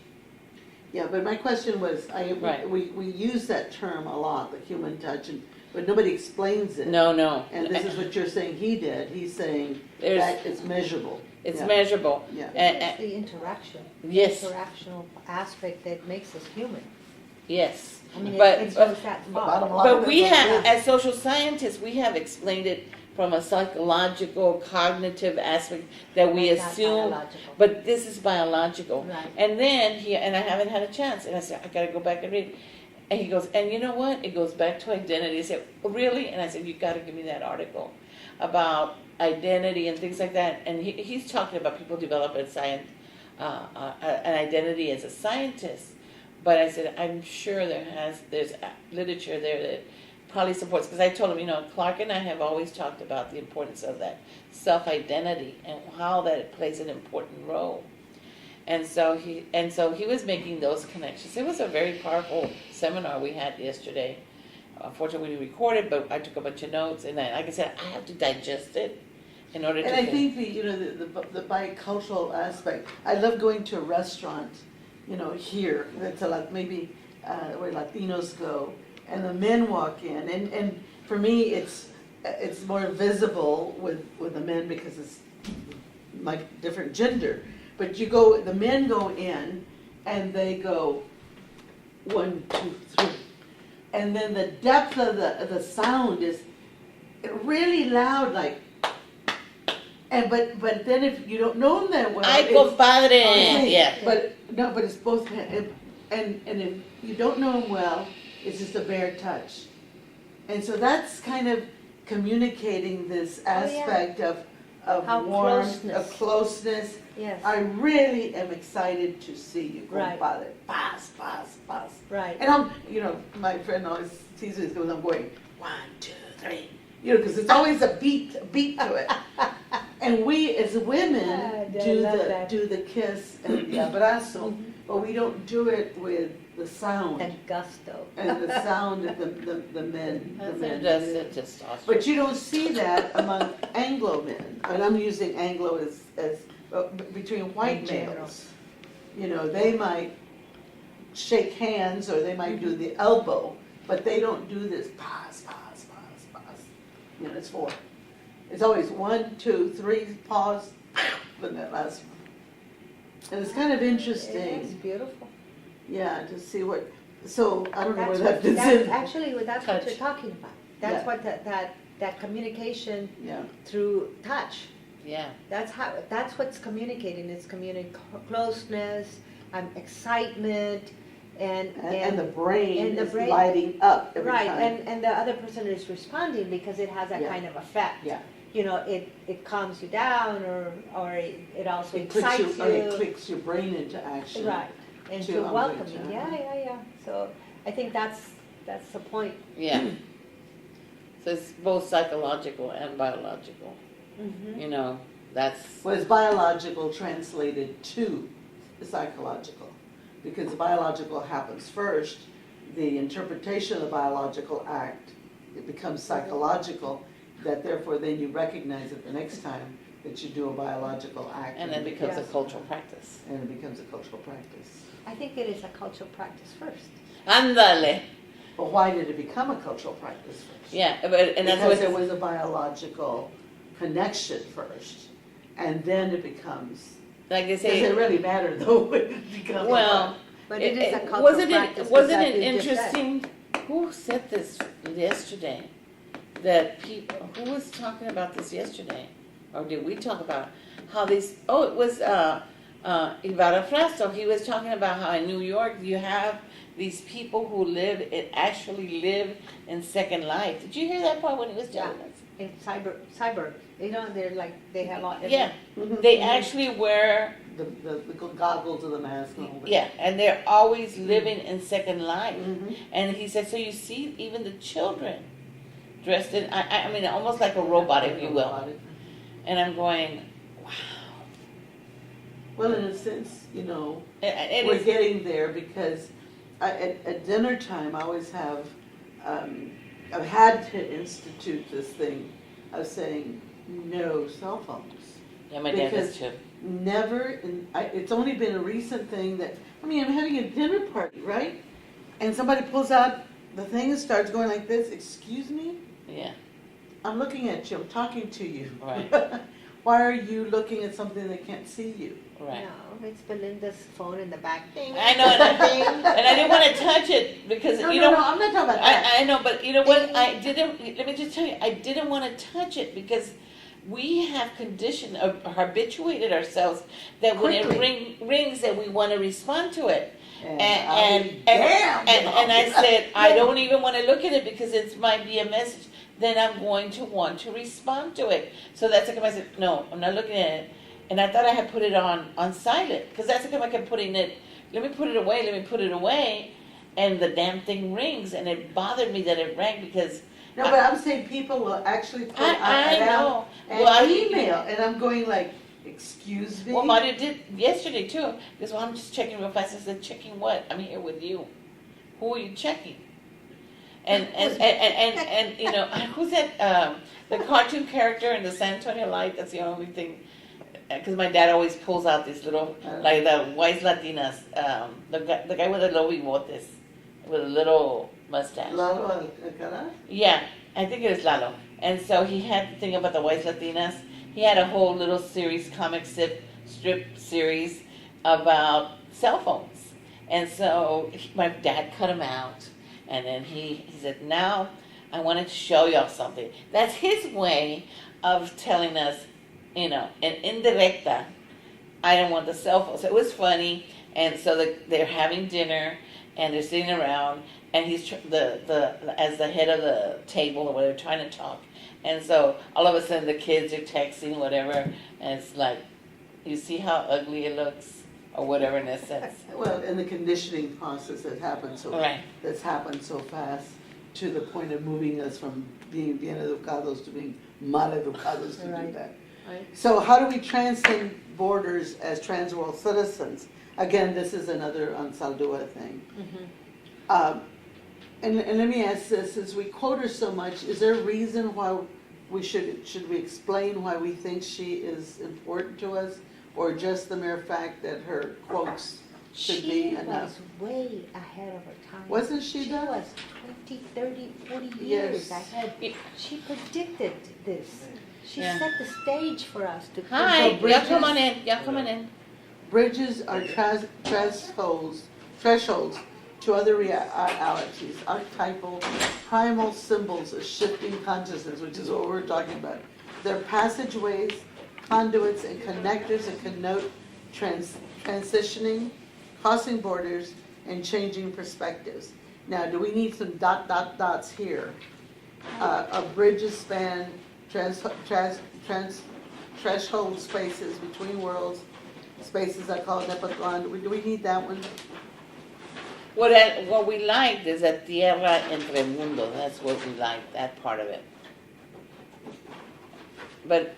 Yeah, but my question was, Right. we use that term a lot, the human touch, but nobody explains it. No. And this is what you're saying he did. He's saying There's- that it's measurable. It's Yeah. measurable. Yeah. It's the interaction. Yes. The interactional aspect that makes us human. Yes. I mean, But- it goes that far. bottom line- But we That's have, all as social scientists, we have explained it from a psychological, cognitive aspect that we That's not assume. biological. But this is biological. Right. And then and I haven't had a chance, and I said, I gotta go back and read. And he goes, and you know what? It goes back to identity. I said, oh, really? And I said, you gotta give me that article about identity and things like that. And he's talking about people develop an identity as a scientist. But I said, I'm sure there's literature there that probably supports, because I told him, Clark and I have always talked about the importance of that self-identity and how that plays an important role. And so he was making those connections. It was a very powerful seminar we had yesterday. Unfortunately, we recorded, but I took a bunch of notes, and like I said, I have to digest it in order to. And I think the bicultural aspect. I love going to a restaurant, here that's maybe where Latinos go, and the men walk in, and for me it's more visible with the men because it's like different gender. But the men go in, and they go 1, 2, 3, and then the depth of the sound is really loud, like. And but then if you don't know them that well, Ay, compadre. okay, Yeah. But it's both, and if you don't know them well, it's just a bare touch, and so that's kind of communicating this aspect of How warmth, closeness. of closeness. Yes. I really am excited to see you, Right. compadre. Paz, paz, paz. Right. And my friend always teases me because I'm going 1, 2, 3. Because it's always a beat to it. And we as women do the kiss and the abrazo, but we don't do it with the sound And gusto. and the sound that the men That's do. it, testosterone. But you don't see that among Anglo men, and I'm using Anglo as between white In general. males. They might shake hands or they might do the elbow, but they don't do this pause, pause, pause, pause. It's 4. It's always 1, 2, 3, pause, and that last one. And it's kind of It is interesting, beautiful. yeah, to see what. So I don't know where That's that fits in. actually, that's what Touch. you're talking about. That's Yeah. what that communication Yeah. through touch. Yeah. That's what's communicating. It's closeness, excitement, And the brain and the is brain- lighting up every right, time. and the other person is responding because it has that Yeah. kind of effect. Yeah. It calms you down, or it also It clicks excites you. it clicks your brain into action. Right, and to to I'm welcome going you. to- Yeah. So I think that's the point. Yeah. So it's both psychological and biological. Mm-hmm. That's Well, it's biological translated to the psychological, because the biological happens first. The interpretation of the biological act, it becomes psychological. That therefore, then you recognize it the next time that you do a biological act, and it becomes a Yes. cultural practice. and it becomes a cultural practice. I think it is a cultural practice first. Ándale. But why did it become a cultural practice first? Yeah, and that's Because what there was a biological connection first, and then it becomes. like they Does it say. really matter though? When it becomes Well, But it is a cultural wasn't practice. it wasn't because it that you just said. interesting? Who said this yesterday? That people who was talking about this yesterday, or did we talk about how these? Oh, it was Ivara Frasto. He was talking about how in New York you have these people who actually live in Second Life. Did you hear that part when he was telling us? In cyber, they have all. Yeah, Mhm. they actually wear. the goggles of the mask and all that. Yeah, and they're always living in Second Life. Mhm. And he said, so you see even the children dressed in, I mean, almost like a robot, if you will. Robotic. And I'm going, wow. Well, in a sense, It we're is, getting there because at dinner time I always have I've had to institute this thing of saying no cell phones. Yeah, my dad does Because too. never, it's only been a recent thing that, I mean, I'm having a dinner party, right? And somebody pulls out the thing and starts going like this, excuse me? Yeah, I'm looking at you, I'm talking to you. Right. Why are you looking at something that can't see you? right. No, it's Belinda's phone in the back. Ding, I know, and ding. I didn't want to touch it because, No, you no, know. no, I'm not talking about that. I know, but you know what? I didn't. Let me just tell you, I didn't want to touch it because we have conditioned, habituated ourselves that when Quickly. it rings, that we want to respond to it. And And I said, I don't even want to look at it because it might be a message. Then I'm going to want to respond to it. So that's how come I said, no, I'm not looking at it. And I thought I had put it on silent because that's how come I kept putting it. Let me put it away. And the damn thing rings, and it bothered me that it rang because. No, but I'm saying people will actually put I it out know. and email, and I'm going like, excuse me? Well, Mario did yesterday too. Because well, I'm just checking real fast. I said, checking what? I'm here with you. Who are you checking? And you know, who's that? The cartoon character in the San Antonio Light. That's the only thing. Because my dad always pulls out these little, like the white Latinas. The guy with the low bigotes, with a little mustache. Lalo Alcala? Yeah, I think it was Lalo. And so he had the thing about the white Latinas. He had a whole little series, comic strip series about cell phones. And so my dad cut him out. And then he said, now I wanted to show y'all something. That's his way of telling us, you know, an indirecta, I don't want the cell phone. So it was funny. And so they're having dinner and they're sitting around and he's as the head of the table or whatever, trying to talk. And so all of a sudden the kids are texting, whatever, and it's like, you see how ugly it looks, or whatever in a sense. Well, and the conditioning process that happens that's happened so fast to the point of moving us from being bien educados to being mal educados to do that. Right. So how do we transcend borders as trans world citizens? Again, this is another Ansaldúa thing. Mm-hmm. And let me ask this, as we quote her so much, is there a reason why we should we explain why we think she is important to us? Or just the mere fact that her quotes should be enough? She was way ahead of her time. Wasn't she though? She was 20, 30, 40 years Yes. ahead. She predicted this. She Yeah. set the stage for us to Hi, So y'all come on in. Y'all come on in. Bridges are thresholds to other realities, archetypal, primal symbols of shifting consciousness, which is what we're talking about. They're passageways, conduits, and connectors that connote transitioning, crossing borders, and changing perspectives. Now, do we need some dots here? Bridges span threshold spaces between worlds, spaces I call Nepatlan. Do we need that one? What we liked is that tierra entre mundo. That's what we liked, that part of it. But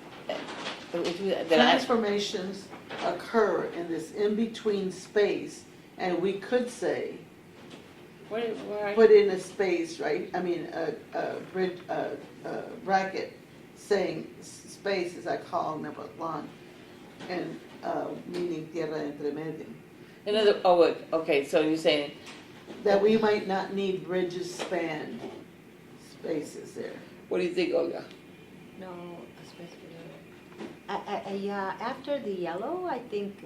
Transformations occur in this in-between space, and we could say, where put in a space, right? I mean, a bracket saying space, as I call Nepatlan, and meaning tierra entre medio. okay, so you're saying, That we might not need bridges span spaces there. what do you think, Olga? No, especially. After the yellow, I think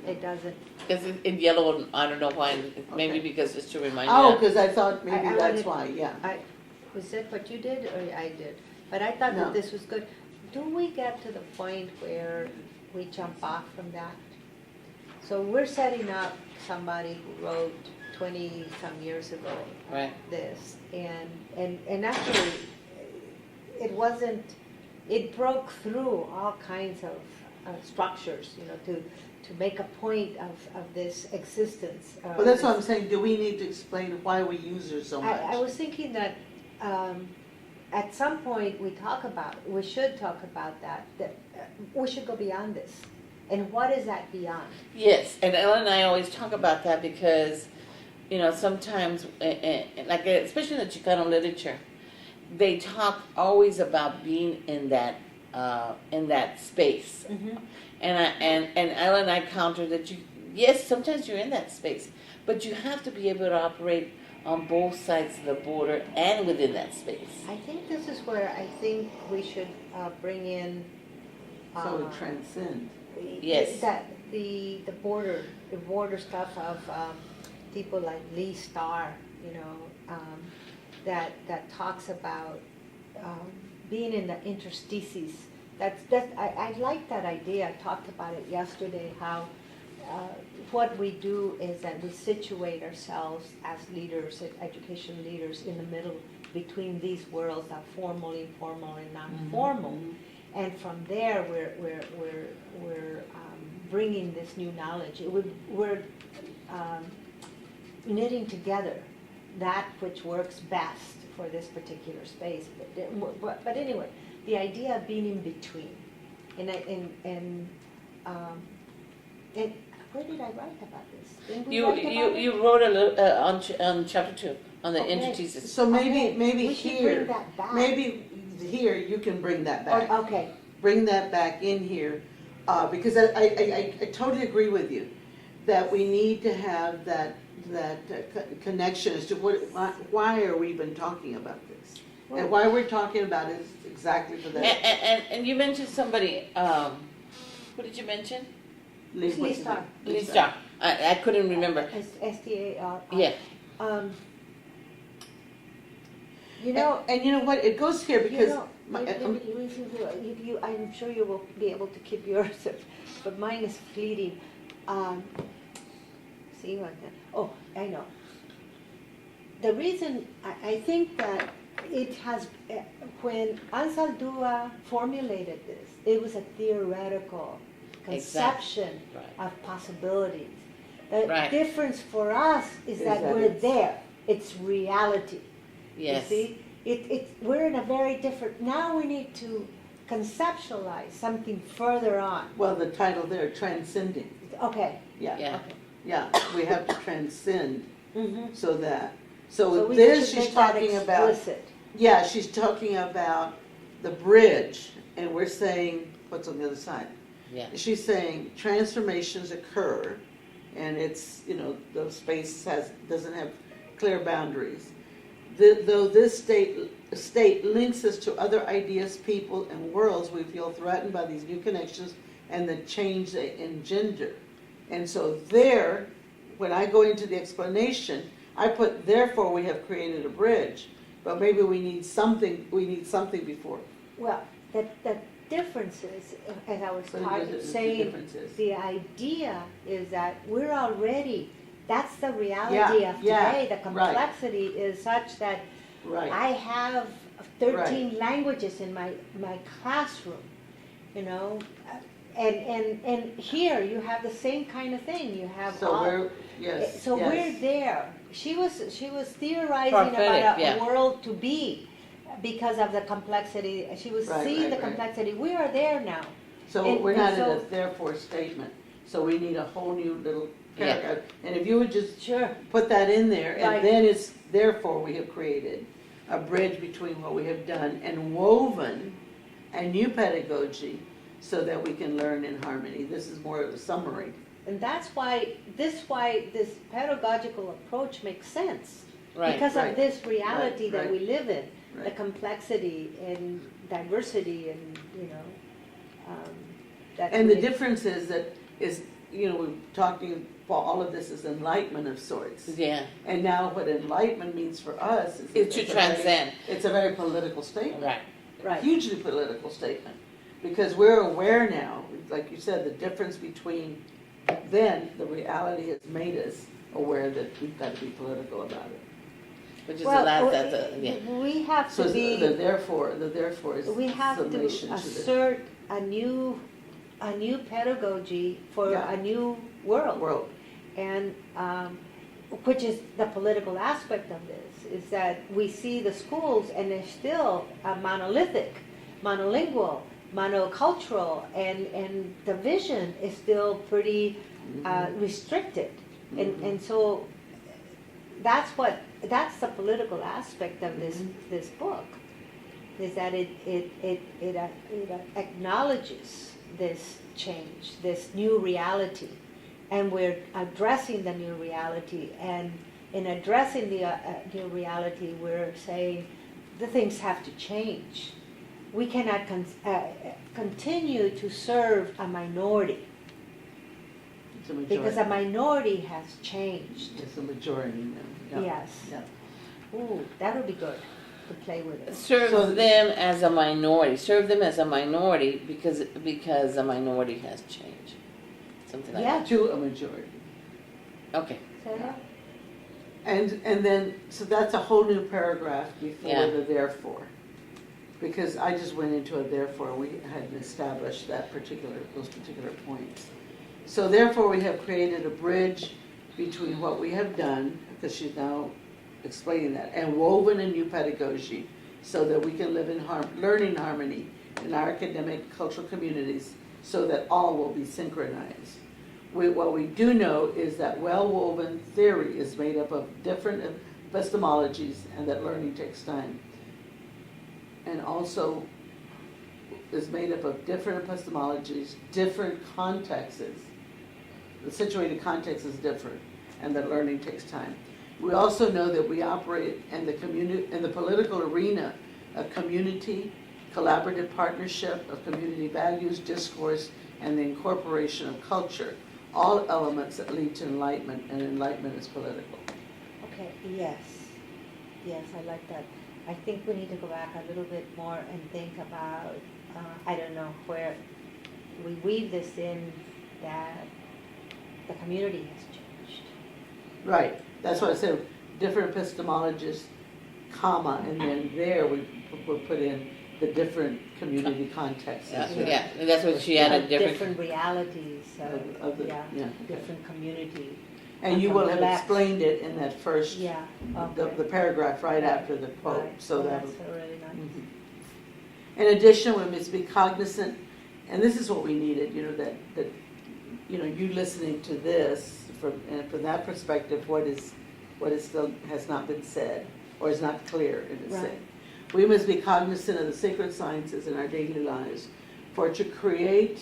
it doesn't. Because in yellow, I don't know why, maybe Okay. because it's to remind Oh, you. because I thought maybe I that's wanted- why, yeah. Was that what you did or I did? But I thought No. that this was good. Do we get to the point where we jump off from that? So we're setting up somebody who wrote 20-some years ago Right. this, and actually, it broke through all kinds of structures, you know, to make a point of this existence. Well, that's what I'm saying, do we need to explain why we use her so much? I was thinking that at some point we should talk about that we should go beyond this. And what is that beyond? Yes, and Ella and I always talk about that because you know, sometimes, like especially in the Chicano literature, they talk always about being in that space. Mhm. And Ella and I counter that yes, sometimes you're in that space, but you have to be able to operate on both sides of the border and within that space. I think this is where I think we should bring in. So we transcend. Yes. That the border stuff of people like Lee Starr, you know, that talks about being in the interstices. I like that idea. I talked about it yesterday. How what we do is that we situate ourselves as leaders, education leaders, in the middle between these worlds of formal, informal, and non-formal. Mhm. And from there, we're bringing this new knowledge. We're knitting together that which works best for this particular space. But anyway, the idea of being in between, and where did I write about this? Didn't we write about it? You wrote a little on chapter 2 on the Okay. interstices. So maybe We should here, bring that back. maybe here you can bring that back. Okay. Bring that back in here, because I totally agree with you that we need to have that connection as to why are we even talking about this, and why we're talking about it is exactly for that. And you mentioned somebody. Who did you mention? Lee Starr. Lisa. I couldn't remember. STAR. Yeah. You know, And you know what? It goes here because I'm sure you will be able to keep yours, but mine is fleeting. See what? Oh, I know. The reason I think that it has, when Ansaldúa formulated this, it was a theoretical conception of possibilities. The difference for us is that we're there. It's reality. Yes. You see, we're in a very different. Now we need to conceptualize something further on. well, the title there, transcending. Okay. Yeah, Yeah. Okay. yeah. We have to transcend Mm-hmm. so that. So So we this should she's make that talking about. explicit. Yeah, she's talking about the bridge, and we're saying what's on the other side. Yeah. She's saying transformations occur, and it's, you know, the space doesn't have clear boundaries. Though this state links us to other ideas, people, and worlds, we feel threatened by these new connections and the change they engender. And so there, when I go into the explanation, I put, therefore we have created a bridge, but maybe we need something before. Well, the difference is, as I was What is it, the saying, difference is? the idea is that we're already. That's the reality of today. Yeah, The complexity is such that Right. I have 13 languages in my classroom, you know, and here you have the same kind of thing. You have So we're, yes, so yes. we're there. She was theorizing Prophetic, about a yeah. world to be because of the complexity. She was Right, seeing right, the right. complexity. We are there now. So And- we're and not in so- a therefore statement, so we need a whole new little Yeah. paragraph. And if you would just Sure. put that in there, Right. and then it's therefore we have created a bridge between what we have done and woven a new pedagogy so that we can learn in harmony. This is more of a summary. And that's why this pedagogical approach makes sense. Right. Because right, of this reality right, that right, we live in, the right. complexity and diversity and, you know, that And the creates- difference is that we're talking about all of this is enlightenment of sorts. Yeah. And now what enlightenment means for us is It's to a very- transcend. It's a very political statement. Right. Right. Hugely political statement. Because we're aware now, like you said, the difference between then, the reality has made us aware that we've got to be political about it. Which is Well, the last, yeah. we have So to be. the therefore is We have to summation to this. assert a new pedagogy for Yeah. a new world. World. And which is the political aspect of this, is that we see the schools and they're still monolithic, monolingual, monocultural, and the vision is still pretty restricted. And so that's the political aspect of this book, is that it acknowledges this change, this new reality, and we're addressing the new reality, and in addressing the new reality, we're saying the things have to change. We cannot continue to serve a minority, It's a majority. because a minority has changed. It's a majority now. Yeah. Yes. Yeah. Ooh, that would be good to play with it. Serve So- them as a minority. Serve them as a minority because a minority has changed. Something like Yeah. To a majority. that. Okay. Say that? And then, so that's a whole new paragraph before Yeah. the therefore. Because I just went into a therefore, we hadn't established those particular points. So therefore, we have created a bridge between what we have done, because she's now explaining that, and woven a new pedagogy so that we can live in learning harmony in our academic cultural communities so that all will be synchronized. What we do know is that well-woven theory is made up of different epistemologies and that learning takes time. And also is made up of different epistemologies, different contexts. The situated context is different and that learning takes time. We also know that we operate in the political arena of community, collaborative partnership of community values, discourse, and the incorporation of culture, all elements that lead to enlightenment, and enlightenment is political. Okay, yes. Yes, I like that. I think we need to go back a little bit more and think about, I don't know, where we weave this in, that the community has changed. Right, that's what I said, different epistemologists, comma, and then there we put in the different community contexts. Yeah, and that's what she added. Different realities, Of the- yeah, yeah, okay. different community. And you will have Complex. explained it in that first, Yeah, the okay. paragraph right after the quote, Right. so Oh, that. that's really nice. Mhm. In addition, we must be cognizant, and this is what we needed, that you listening to this, from that perspective, what is still has not been said, or is not clear in its Right. saying. We must be cognizant of the sacred sciences in our daily lives, for to create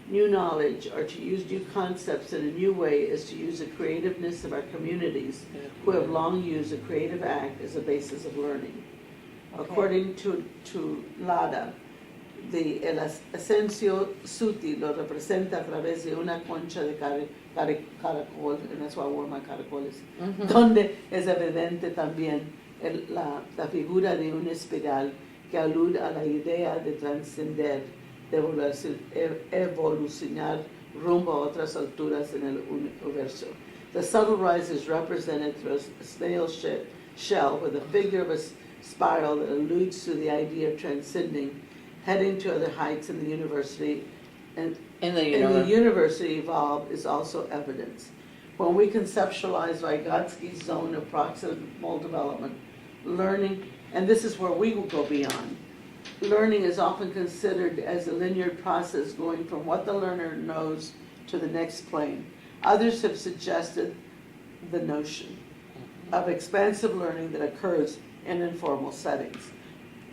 new knowledge or to use new concepts in a new way is to use the creativeness of our communities, who have long used the creative act as a basis of learning. Okay. According to Lada, el ascenso sutil lo representa a través de una concha de caracol, and that's why I wore my caracoles, donde es evidente también la figura de una espiral que alude a la idea de trascender, de evolucionar rumbo a otras alturas en el universo. The subtle rise is represented through a snail shell with a figure of a spiral that alludes to the idea of transcending, heading to other heights in the university, and In the in the universe. university evolved is also evidence. When we conceptualize Vygotsky's zone of proximal development, learning, and this is where we will go beyond, learning is often considered as a linear process going from what the learner knows to the next plane. Others have suggested the notion of expansive learning that occurs in informal settings.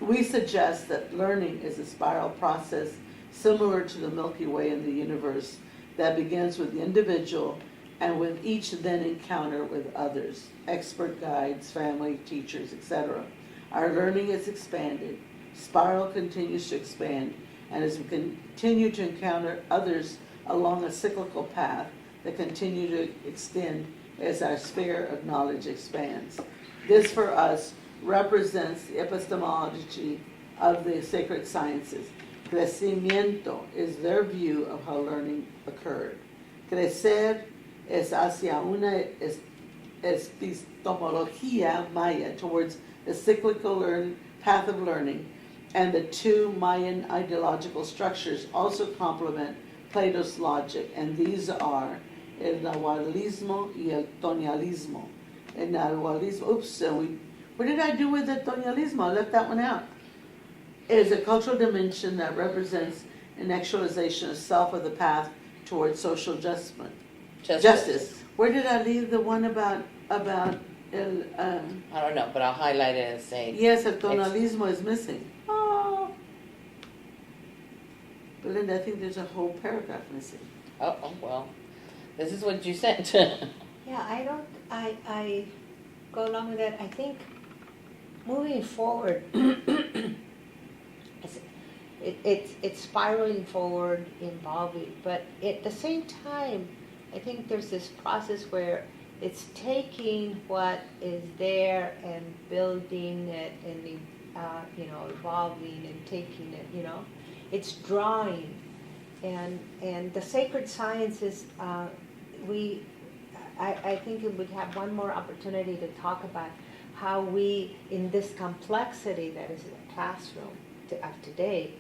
We suggest that learning is a spiral process similar to the Milky Way in the universe that begins with the individual and with each then encounter with others, expert guides, family, teachers, etc. Our learning is expanded. Spiral continues to expand, and as we continue to encounter others along a cyclical path that continue to extend as our sphere of knowledge expands. This for us represents the epistemology of the sacred sciences. Crecimiento is their view of how learning occurred. Crecer es hacia una epistemología maya, towards a cyclical path of learning, and the two Mayan ideological structures also complement Plato's logic, and these are el Nahualismo y el Tonialismo. El Nahualismo, what did I do with the Tonialismo? I left that one out. It is a cultural dimension that represents an actualization of self of the path towards social justice. Where did I leave the one about I don't know, but I'll highlight it and say, yes, el tonalismo is missing. Oh. But Linda, I think there's a whole paragraph missing. oh, well, this is what you sent. Yeah, I go along with that. I think moving forward, it's spiraling forward, involving, but at the same time, I think there's this process where it's taking what is there and building it and evolving and taking it. It's drawing, and the sacred sciences. I think it would have one more opportunity to talk about how we, in this complexity that is in the classroom of today,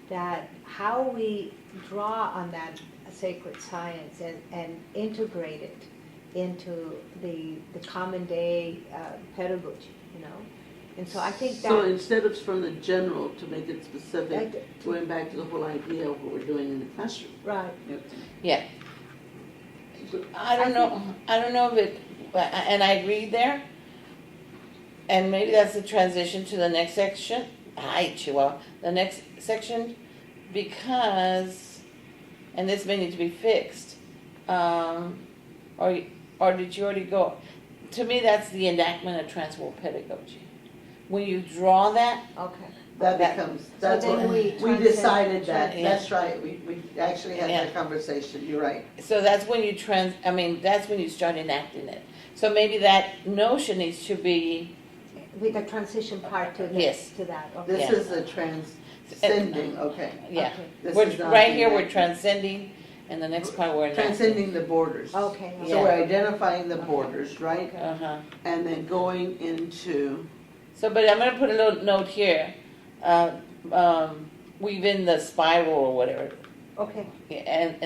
that how we draw on that sacred science and integrate it into the common day pedagogy, And so I think that... So instead of from the general to make it specific, going back to the whole idea of what we're doing in the classroom. Right. Yeah. I don't know if it, and I agree there. And maybe that's the transition to the next section. The next section, because, and this may need to be fixed, or did you already go? To me, that's the enactment of transworld pedagogy. When you draw that, Okay. That becomes, that's So then what, we decided that, Yeah. that's right, we actually had that conversation, you're right. so that's when you that's when you start enacting it. So maybe that notion needs to be, With the transition part to that. Yes. To that. Okay. This Yeah. is the transcending, okay. yeah. Okay. This We're, is not right the here, we're enactment. transcending, and the next part we're enacting. Transcending the borders. Okay. So we're identifying the borders, right? Okay. Uh-huh. And then going into, So, but I'm gonna put a little note here, weave in the spiral or whatever, Okay. and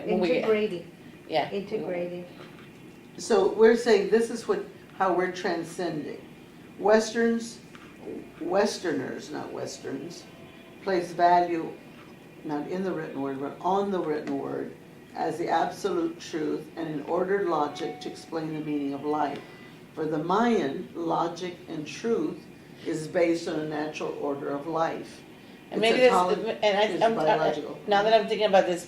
when we get, Integrating. yeah. Integrating. so we're saying this is how we're transcending. Westerners, not Westerns, place value, not in the written word, but on the written word, as the absolute truth and in ordered logic to explain the meaning of life. For the Mayan, logic and truth is based on a natural order of life. And maybe this, It's biological. now that I'm thinking about this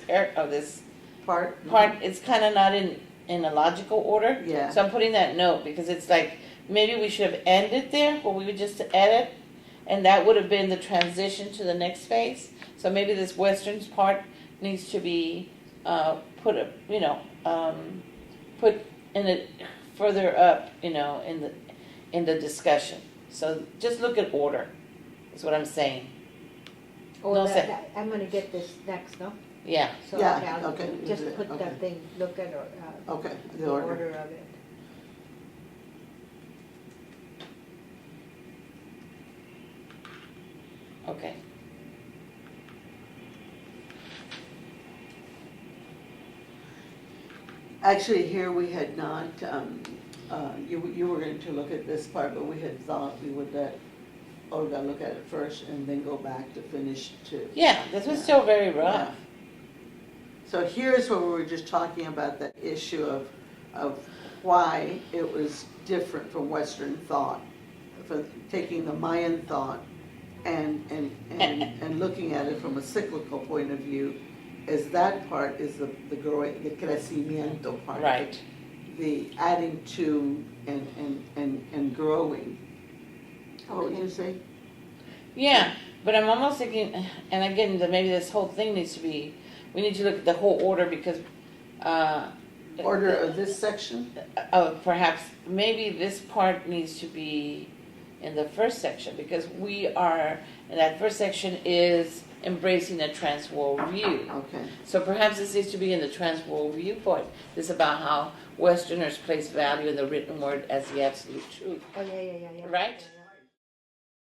Part? it's kind of not in a logical order. Yeah. So I'm putting that note because it's like, maybe we should have ended there, where we would just edit, and that would have been the transition to the next phase. So maybe this Westerns part needs to be put in it further up, in the discussion. So just look at order, is what I'm saying. No, I'm going to get this next, no? Yeah. So Yeah, I'll okay. just put Okay. that thing, look at Okay, the order of it. Okay. Actually, here we had not, you were going to look at this part, but we had thought we would let Olga look at it first and then go back to finish too. Yeah, this was still very rough. Yeah. So here's where we were just talking about that issue of why it was different from Western thought, for taking the Mayan thought and looking at it from a cyclical point of view, as that part is the growing, the crecimiento part. Right. The adding to and growing. What would you say? Yeah, but I'm almost thinking, and again, that maybe this whole thing needs to be, we need to look at the whole order because, Order of this section? perhaps, maybe this part needs to be in the first section because we are, and that first section is embracing a transworld view. Okay. So perhaps this needs to be in the transworld viewpoint. This is about how Westerners place value in the written word as the absolute truth. Oh, yeah. Right? Yeah.